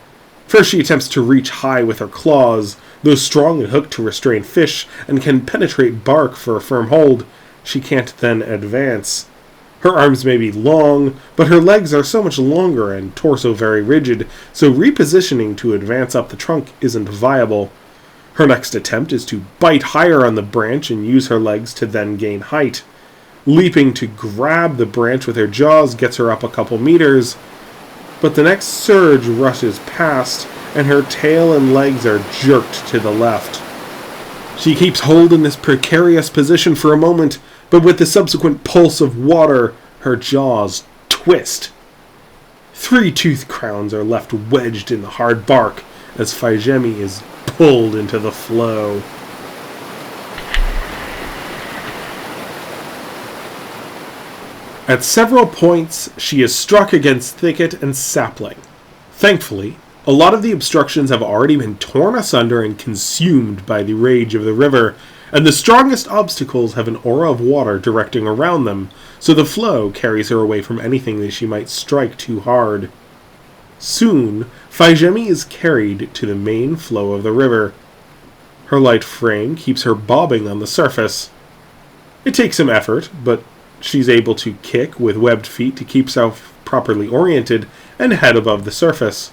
First she attempts to reach high with her claws, though strong and hooked to restrain fish and can penetrate bark for a firm hold. She can't then advance. Her arms may be long, but her legs are so much longer and torso very rigid, so repositioning to advance up the trunk isn't viable. Her next attempt is to bite higher on the branch and use her legs to then gain height. Leaping to grab the branch with her jaws gets her up a couple meters, but the next surge rushes past, and her tail and legs are jerked to the left. She keeps hold in this precarious position for a moment, but with the subsequent pulse of water, her jaws twist. 3 tooth crowns are left wedged in the hard bark as Fai Zhemi is pulled into the flow. At several points, she is struck against thicket and sapling. Thankfully, a lot of the obstructions have already been torn asunder and consumed by the rage of the river, and the strongest obstacles have an aura of water directing around them, so the flow carries her away from anything that she might strike too hard. Soon, Fai Zhemi is carried to the main flow of the river. Her light frame keeps her bobbing on the surface. It takes some effort, but she's able to kick with webbed feet to keep herself properly oriented and head above the surface.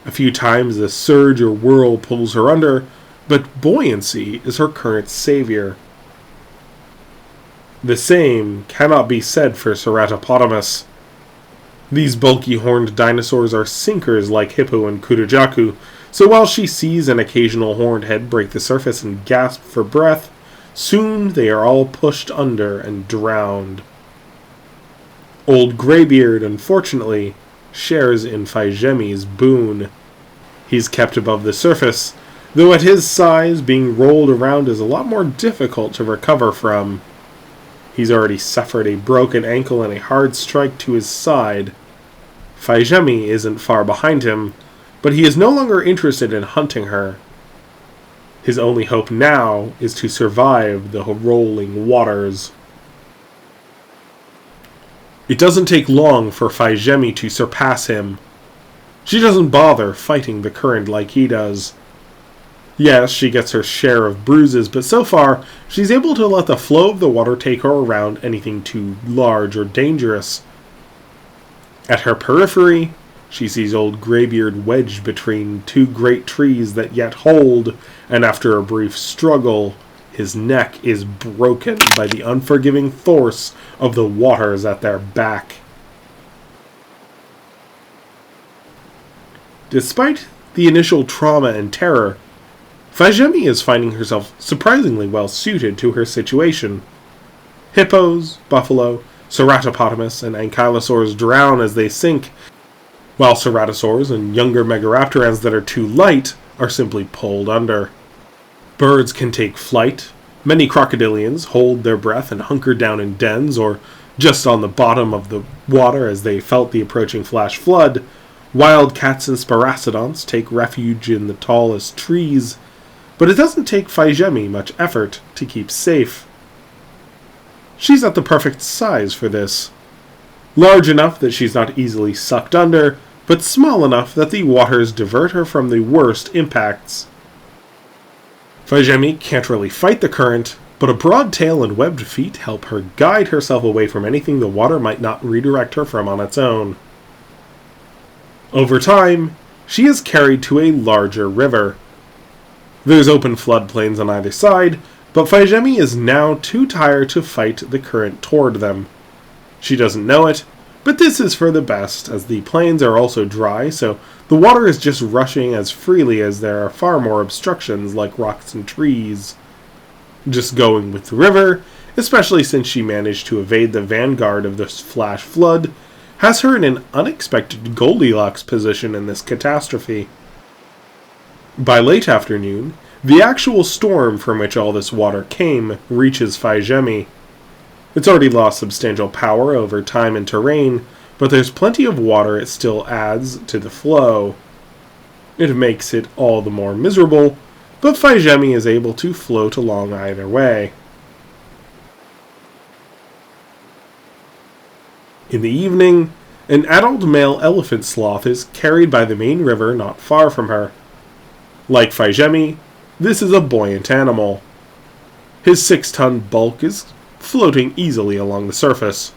A few times the surge or whirl pulls her under, but buoyancy is her current savior. The same cannot be said for Ceratopotamus. These bulky horned dinosaurs are sinkers like Hippo and Kurojaku, so while she sees an occasional horned head break the surface and gasp for breath, soon they are all pushed under and drowned. Old Greybeard, unfortunately, shares in Fai Zhemi's boon. He's kept above the surface, though at his size, being rolled around is a lot more difficult to recover from. He's already suffered a broken ankle and a hard strike to his side. Fai Zhemi isn't far behind him, but he is no longer interested in hunting her. His only hope now is to survive the rolling waters. It doesn't take long for Fai Zhemi to surpass him. She doesn't bother fighting the current like he does. Yes, she gets her share of bruises, but so far, she's able to let the flow of the water take her around anything too large or dangerous. At her periphery, she sees old Greybeard wedged between 2 great trees that yet hold, and after a brief struggle, his neck is broken by the unforgiving force of the waters at their back. Despite the initial trauma and terror, Fai Zhemi is finding herself surprisingly well suited to her situation. Hippos, buffalo, ceratopotamus, and ankylosaurs drown as they sink, while ceratosaurs and younger megaraptorans that are too light are simply pulled under. Birds can take flight. Many crocodilians hold their breath and hunker down in dens or just on the bottom of the water as they felt the approaching flash flood. Wild cats and sparacidonts take refuge in the tallest trees, but it doesn't take Fai Zhemi much effort to keep safe. She's at the perfect size for this. Large enough that she's not easily sucked under, but small enough that the waters divert her from the worst impacts. Fai Zhemi can't really fight the current, but a broad tail and webbed feet help her guide herself away from anything the water might not redirect her from on its own. Over time, she is carried to a larger river. There's open floodplains on either side, but Fai Zhemi is now too tired to fight the current toward them. She doesn't know it, but this is for the best, as the plains are also dry, so the water is just rushing as freely as there are far more obstructions like rocks and trees. Just going with the river, especially since she managed to evade the vanguard of this flash flood, has her in an unexpected Goldilocks position in this catastrophe. By late afternoon, the actual storm from which all this water came reaches Fai Zhemi. It's already lost substantial power over time and terrain, but there's plenty of water it still adds to the flow. It makes it all the more miserable, but Fai Zhemi is able to float along either way. In the evening, an adult male elephant sloth is carried by the main river not far from her. Like Fai Zhemi, this is a buoyant animal. His 6-ton bulk is floating easily along the surface.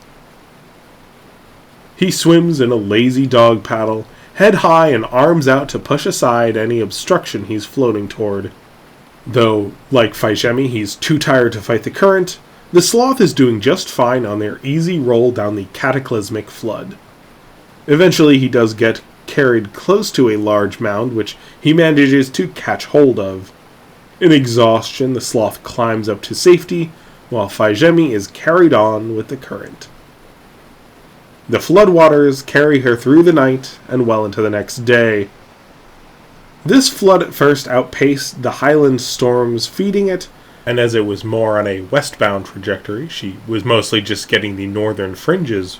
He swims in a lazy dog paddle, head high and arms out to push aside any obstruction he's floating toward. Though, like Fai Zhemi, he's too tired to fight the current, the sloth is doing just fine on their easy roll down the cataclysmic flood. Eventually he does get carried close to a large mound, which he manages to catch hold of. In exhaustion, the sloth climbs up to safety, while Fai Zhemi is carried on with the current. The floodwaters carry her through the night and well into the next day. This flood at first outpaced the highland storms feeding it, and as it was more on a westbound trajectory, she was mostly just getting the northern fringes.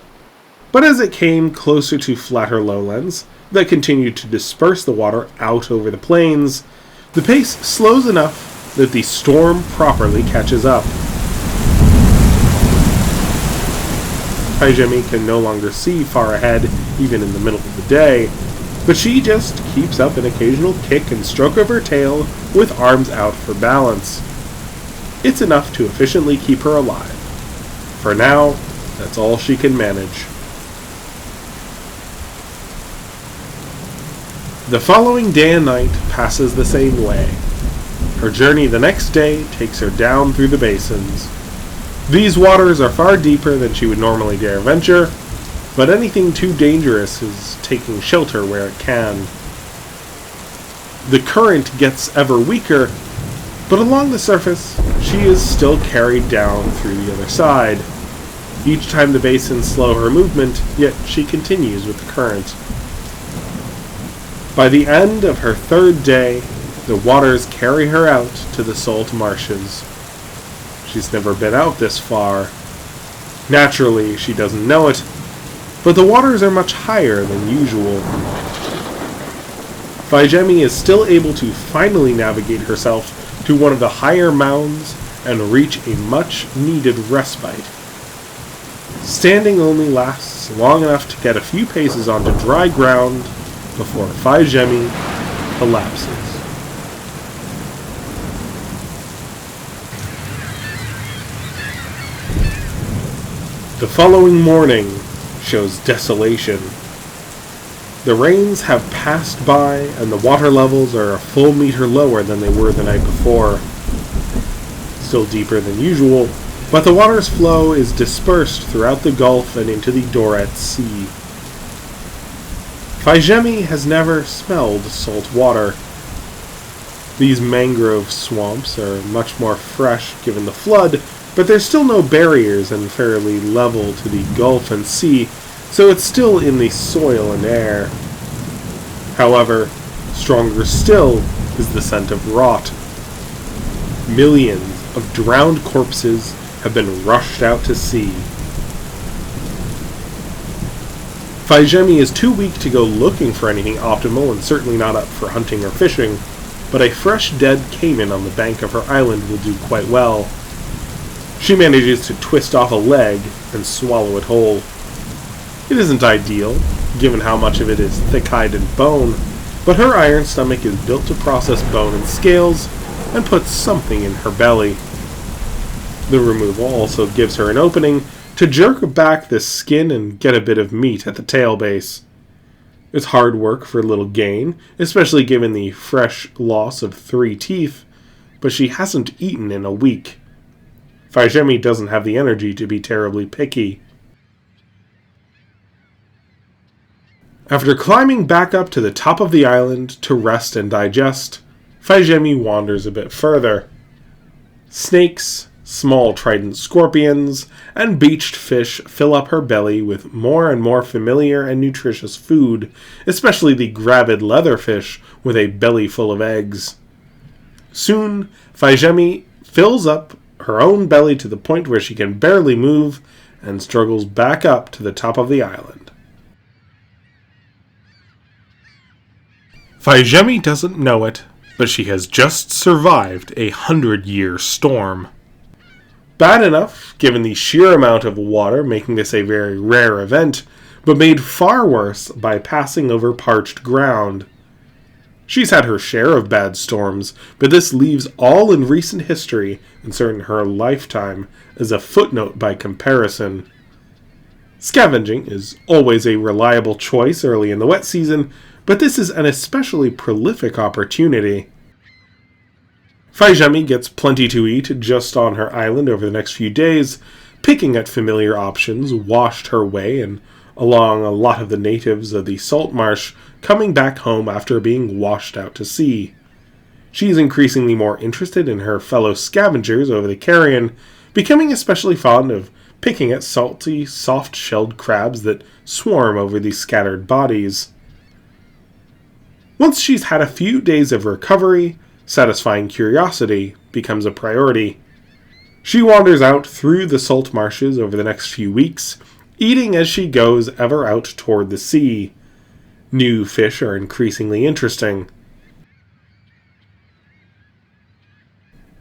But as it came closer to flatter lowlands that continued to disperse the water out over the plains, the pace slows enough that the storm properly catches up. Fai Zhemi can no longer see far ahead, even in the middle of the day, but she just keeps up an occasional kick and stroke of her tail with arms out for balance. It's enough to efficiently keep her alive. For now, that's all she can manage. The following day and night passes the same way. Her journey the next day takes her down through the basins. These waters are far deeper than she would normally dare venture, but anything too dangerous is taking shelter where it can. The current gets ever weaker, but along the surface, she is still carried down through the other side. Each time the basins slow her movement, yet she continues with the current. By the end of her 3rd day, the waters carry her out to the salt marshes. She's never been out this far. Naturally, she doesn't know it, but the waters are much higher than usual. Fai Zhemi is still able to finally navigate herself to one of the higher mounds and reach a much-needed respite. Standing only lasts long enough to get a few paces onto dry ground before Fai Zhemi collapses. The following morning shows desolation. The rains have passed by and the water levels are a full meter lower than they were the night before. Still deeper than usual, but the water's flow is dispersed throughout the Gulf and into the Drought Sea. Fai Zhemi has never smelled salt water. These mangrove swamps are much more fresh given the flood, but there's still no barriers and fairly level to the Gulf and sea, so it's still in the soil and air. However, stronger still is the scent of rot. Millions of drowned corpses have been rushed out to sea. Fai Zhemi is too weak to go looking for anything optimal and certainly not up for hunting or fishing, but a fresh dead caiman on the bank of her island will do quite well. She manages to twist off a leg and swallow it whole. It isn't ideal, given how much of it is thick-hide and bone, but her iron stomach is built to process bone and scales and put something in her belly. The removal also gives her an opening to jerk back the skin and get a bit of meat at the tail base. It's hard work for little gain, especially given the fresh loss of 3 teeth, but she hasn't eaten in a week. Fai Zhemi doesn't have the energy to be terribly picky. After climbing back up to the top of the island to rest and digest, Fai Zhemi wanders a bit further. Snakes, Small trident scorpions and beached fish fill up her belly with more and more familiar and nutritious food, especially the gravid leatherfish with a belly full of eggs. Soon, Fai Zhemi fills up her own belly to the point where she can barely move and struggles back up to the top of the island. Fai Zhemi doesn't know it, but she has just survived a 100-year storm. Bad enough, given the sheer amount of water making this a very rare event, but made far worse by passing over parched ground. She's had her share of bad storms, but this leaves all in recent history, and certain her lifetime, as a footnote by comparison. Scavenging is always a reliable choice early in the wet season, but this is an especially prolific opportunity. Fai Zhemi gets plenty to eat just on her island over the next few days, picking at familiar options, washed her way and along a lot of the natives of the salt marsh, coming back home after being washed out to sea. She is increasingly more interested in her fellow scavengers over the carrion, becoming especially fond of picking at salty, soft-shelled crabs that swarm over the scattered bodies. Once she's had a few days of recovery, satisfying curiosity becomes a priority. She wanders out through the salt marshes over the next few weeks, eating as she goes ever out toward the sea. New fish are increasingly interesting.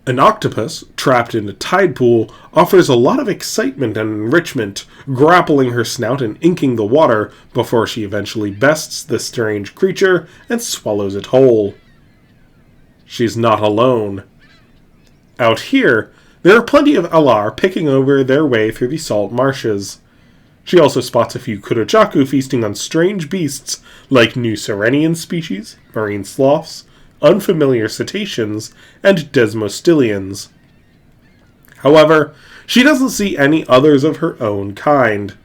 An octopus, trapped in a tide pool, offers a lot of excitement and enrichment, grappling her snout and inking the water before she eventually bests the strange creature and swallows it whole. She's not alone. Out here, there are plenty of alar picking over their way through the salt marshes. She also spots a few kurojaku feasting on strange beasts like new Serenian species, marine sloths, unfamiliar cetaceans, and desmostilians. However, she doesn't see any others of her own kind.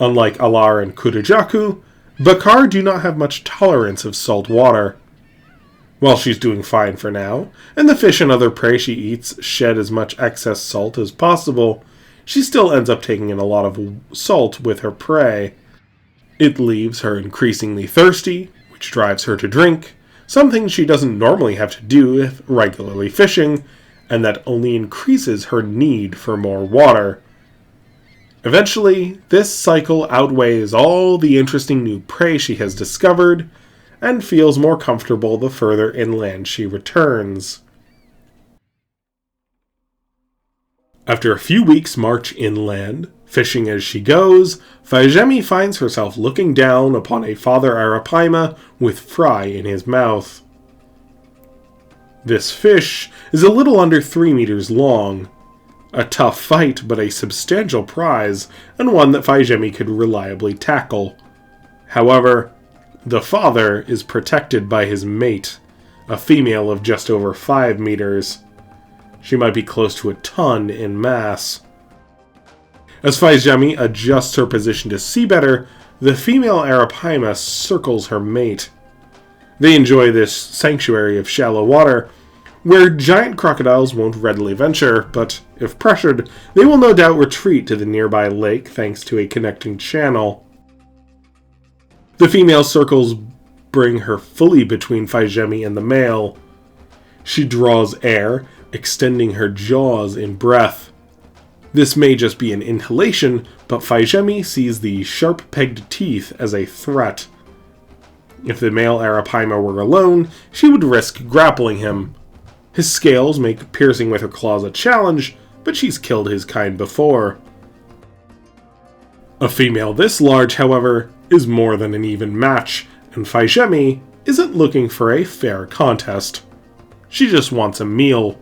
Unlike alar and kurojaku, bakar do not have much tolerance of salt water. While she's doing fine for now, and the fish and other prey she eats shed as much excess salt as possible, she still ends up taking in a lot of salt with her prey. It leaves her increasingly thirsty, which drives her to drink, something she doesn't normally have to do if regularly fishing, and that only increases her need for more water. Eventually, this cycle outweighs all the interesting new prey she has discovered, and feels more comfortable the further inland she returns. After a few weeks' march inland, fishing as she goes, Fai Zhemi finds herself looking down upon a father arapaima with fry in his mouth. This fish is a little under 3 meters long. A tough fight, but a substantial prize, and one that Fai Zhemi could reliably tackle. However, the father is protected by his mate, a female of just over 5 meters. She might be close to a ton in mass. As Fai Zhemi adjusts her position to see better, the female arapaima circles her mate. They enjoy this sanctuary of shallow water, where giant crocodiles won't readily venture, but if pressured, they will no doubt retreat to the nearby lake thanks to a connecting channel. The female circles bring her fully between Fai Zhemi and the male. She draws air, extending her jaws in breath. This may just be an inhalation, but Fai Zhemi sees the sharp-pegged teeth as a threat. If the male arapaima were alone, she would risk grappling him. His scales make piercing with her claws a challenge, but she's killed his kind before. A female this large, however, is more than an even match, and Fai Zhemi isn't looking for a fair contest. She just wants a meal.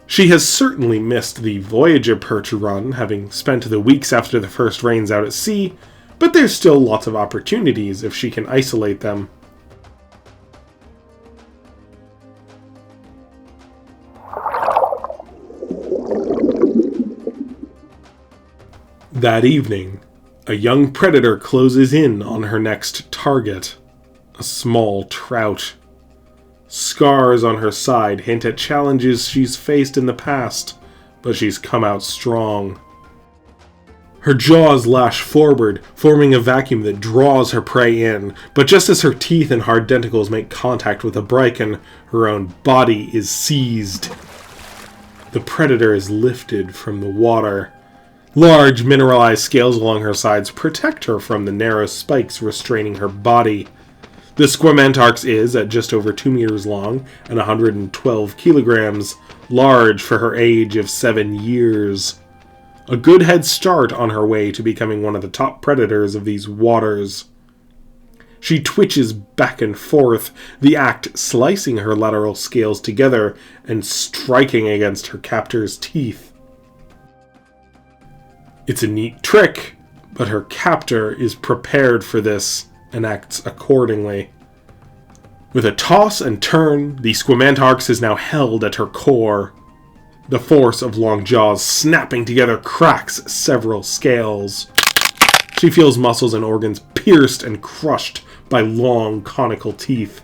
She has certainly missed the Voyager perch run, having spent the weeks after the first rains out at sea, but there's still lots of opportunities if she can isolate them. That evening, a young predator closes in on her next target, a small trout. Scars on her side hint at challenges she's faced in the past, but she's come out strong. Her jaws lash forward, forming a vacuum that draws her prey in, but just as her teeth and hard denticles make contact with the Brycon, her own body is seized. The predator is lifted from the water. Large mineralized scales along her sides protect her from the narrow spikes restraining her body. The Squamentarx is, at just over 2 meters long and 112 kilograms, large for her age of 7 years. A good head start on her way to becoming one of the top predators of these waters. She twitches back and forth, the act slicing her lateral scales together and striking against her captor's teeth. It's a neat trick, but her captor is prepared for this and acts accordingly. With a toss and turn, the Squamentarx is now held at her core. The force of long jaws snapping together cracks several scales. She feels muscles and organs pierced and crushed by long conical teeth.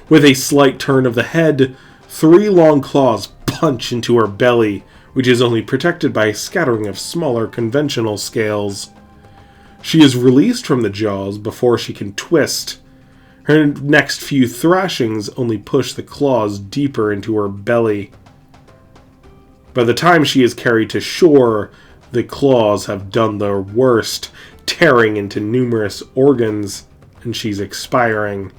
With a slight turn of the head, 3 long claws punch into her belly, which is only protected by a scattering of smaller conventional scales. She is released from the jaws before she can twist. Her next few thrashings only push the claws deeper into her belly. By the time she is carried to shore, the claws have done their worst, tearing into numerous organs, and she's expiring.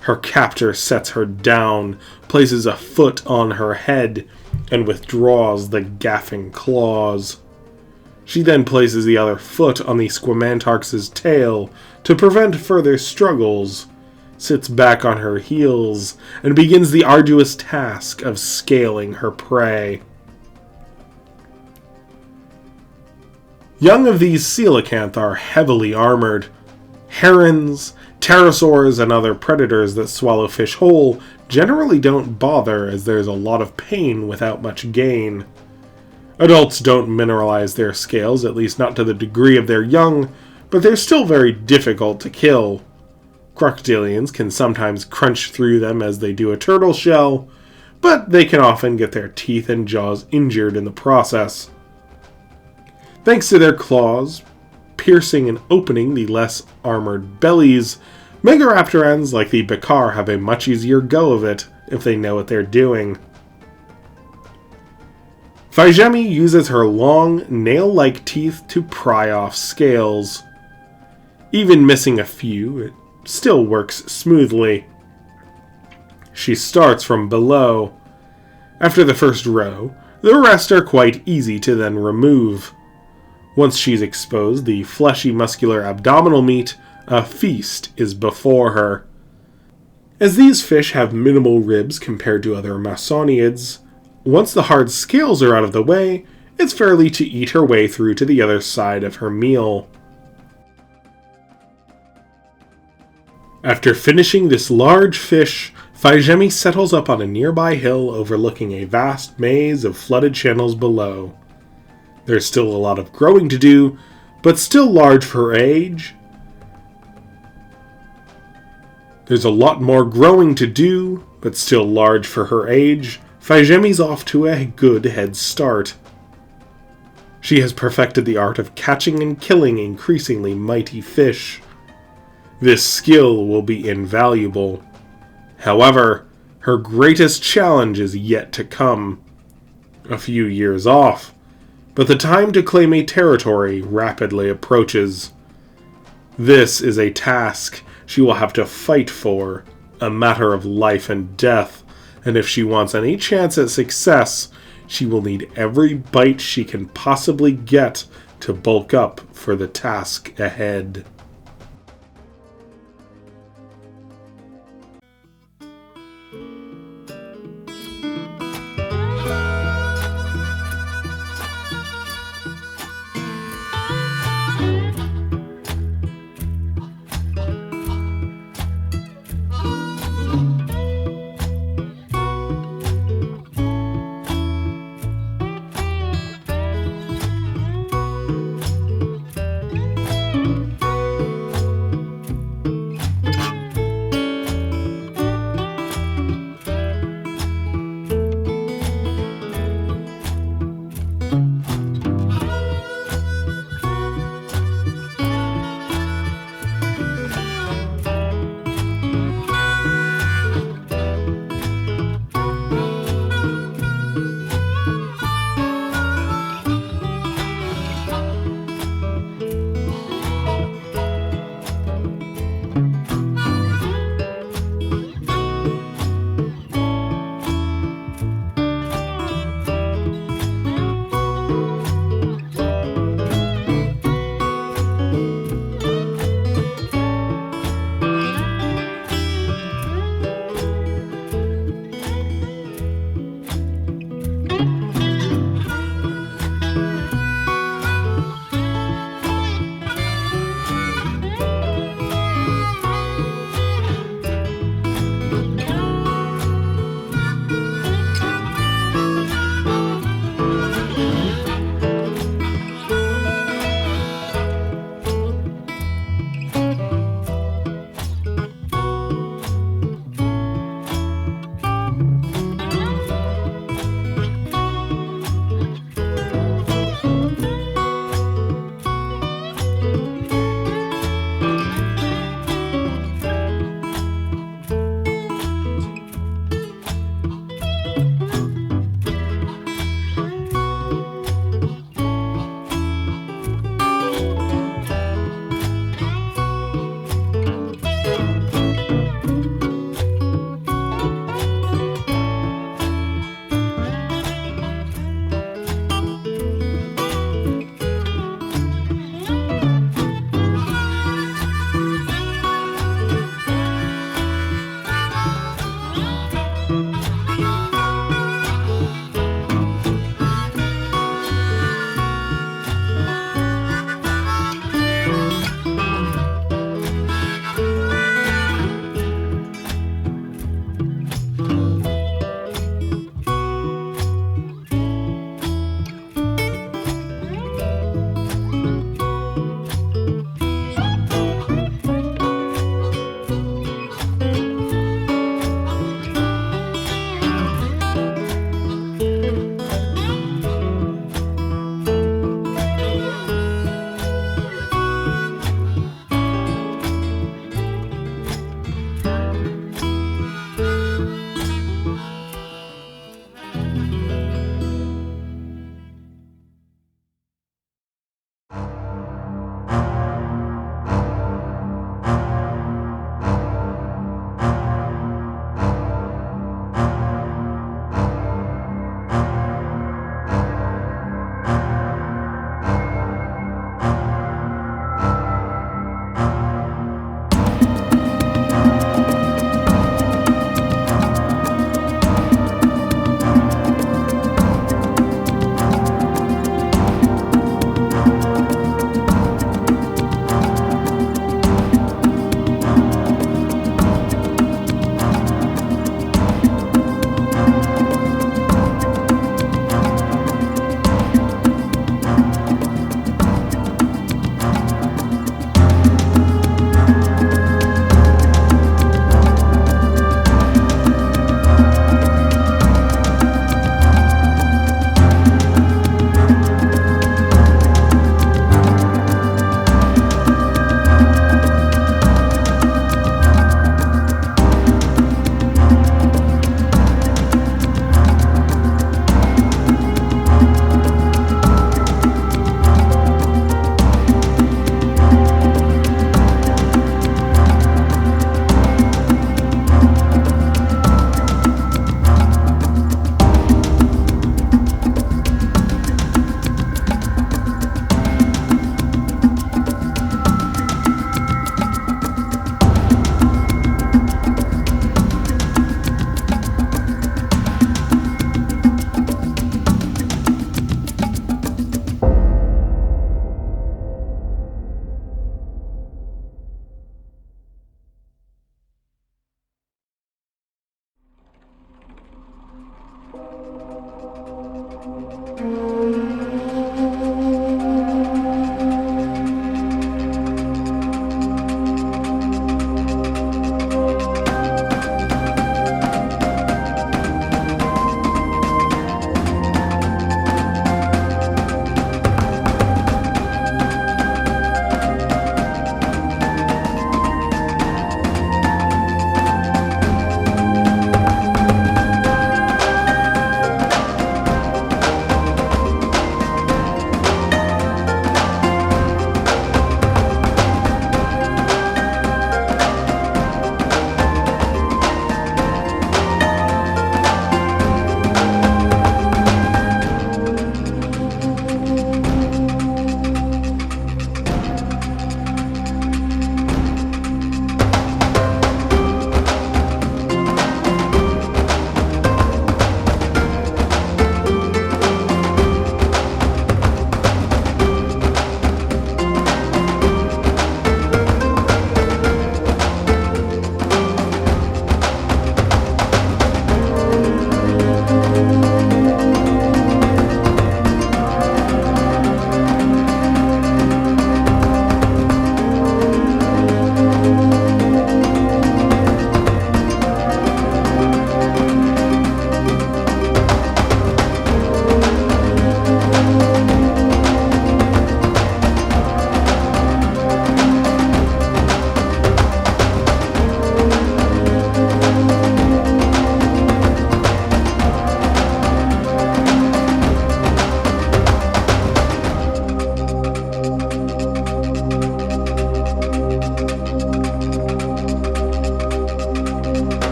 Her captor sets her down, places a foot on her head, and withdraws the gaffing claws. She then places the other foot on the Squamentarx's tail to prevent further struggles, sits back on her heels, and begins the arduous task of scaling her prey. Young of these coelacanth are heavily armored. Herons, pterosaurs, and other predators that swallow fish whole generally don't bother, as there's a lot of pain without much gain. Adults don't mineralize their scales, at least not to the degree of their young, but they're still very difficult to kill. Crocodilians can sometimes crunch through them as they do a turtle shell, but they can often get their teeth and jaws injured in the process. Thanks to their claws, piercing and opening the less armored bellies, Megaraptorans like the Bakar have a much easier go of it if they know what they're doing. Fai Zhemi uses her long, nail-like teeth to pry off scales. Even missing a few, it still works smoothly. She starts from below. After the first row, the rest are quite easy to then remove. Once she's exposed the fleshy, muscular abdominal meat, a feast is before her. As these fish have minimal ribs compared to other Masoniids, once the hard scales are out of the way, it's fairly to eat her way through to the other side of her meal. After finishing this large fish, Fai Zhemi settles up on a nearby hill overlooking a vast maze of flooded channels below. There's still a lot of growing to do, but still large for her age. There's a lot more growing to do, but still large for her age. Fai Zhemi's off to a good head start. She has perfected the art of catching and killing increasingly mighty fish. This skill will be invaluable. However, her greatest challenge is yet to come. A few years off, but the time to claim a territory rapidly approaches. This is a task she will have to fight for, a matter of life and death, and if she wants any chance at success, she will need every bite she can possibly get to bulk up for the task ahead.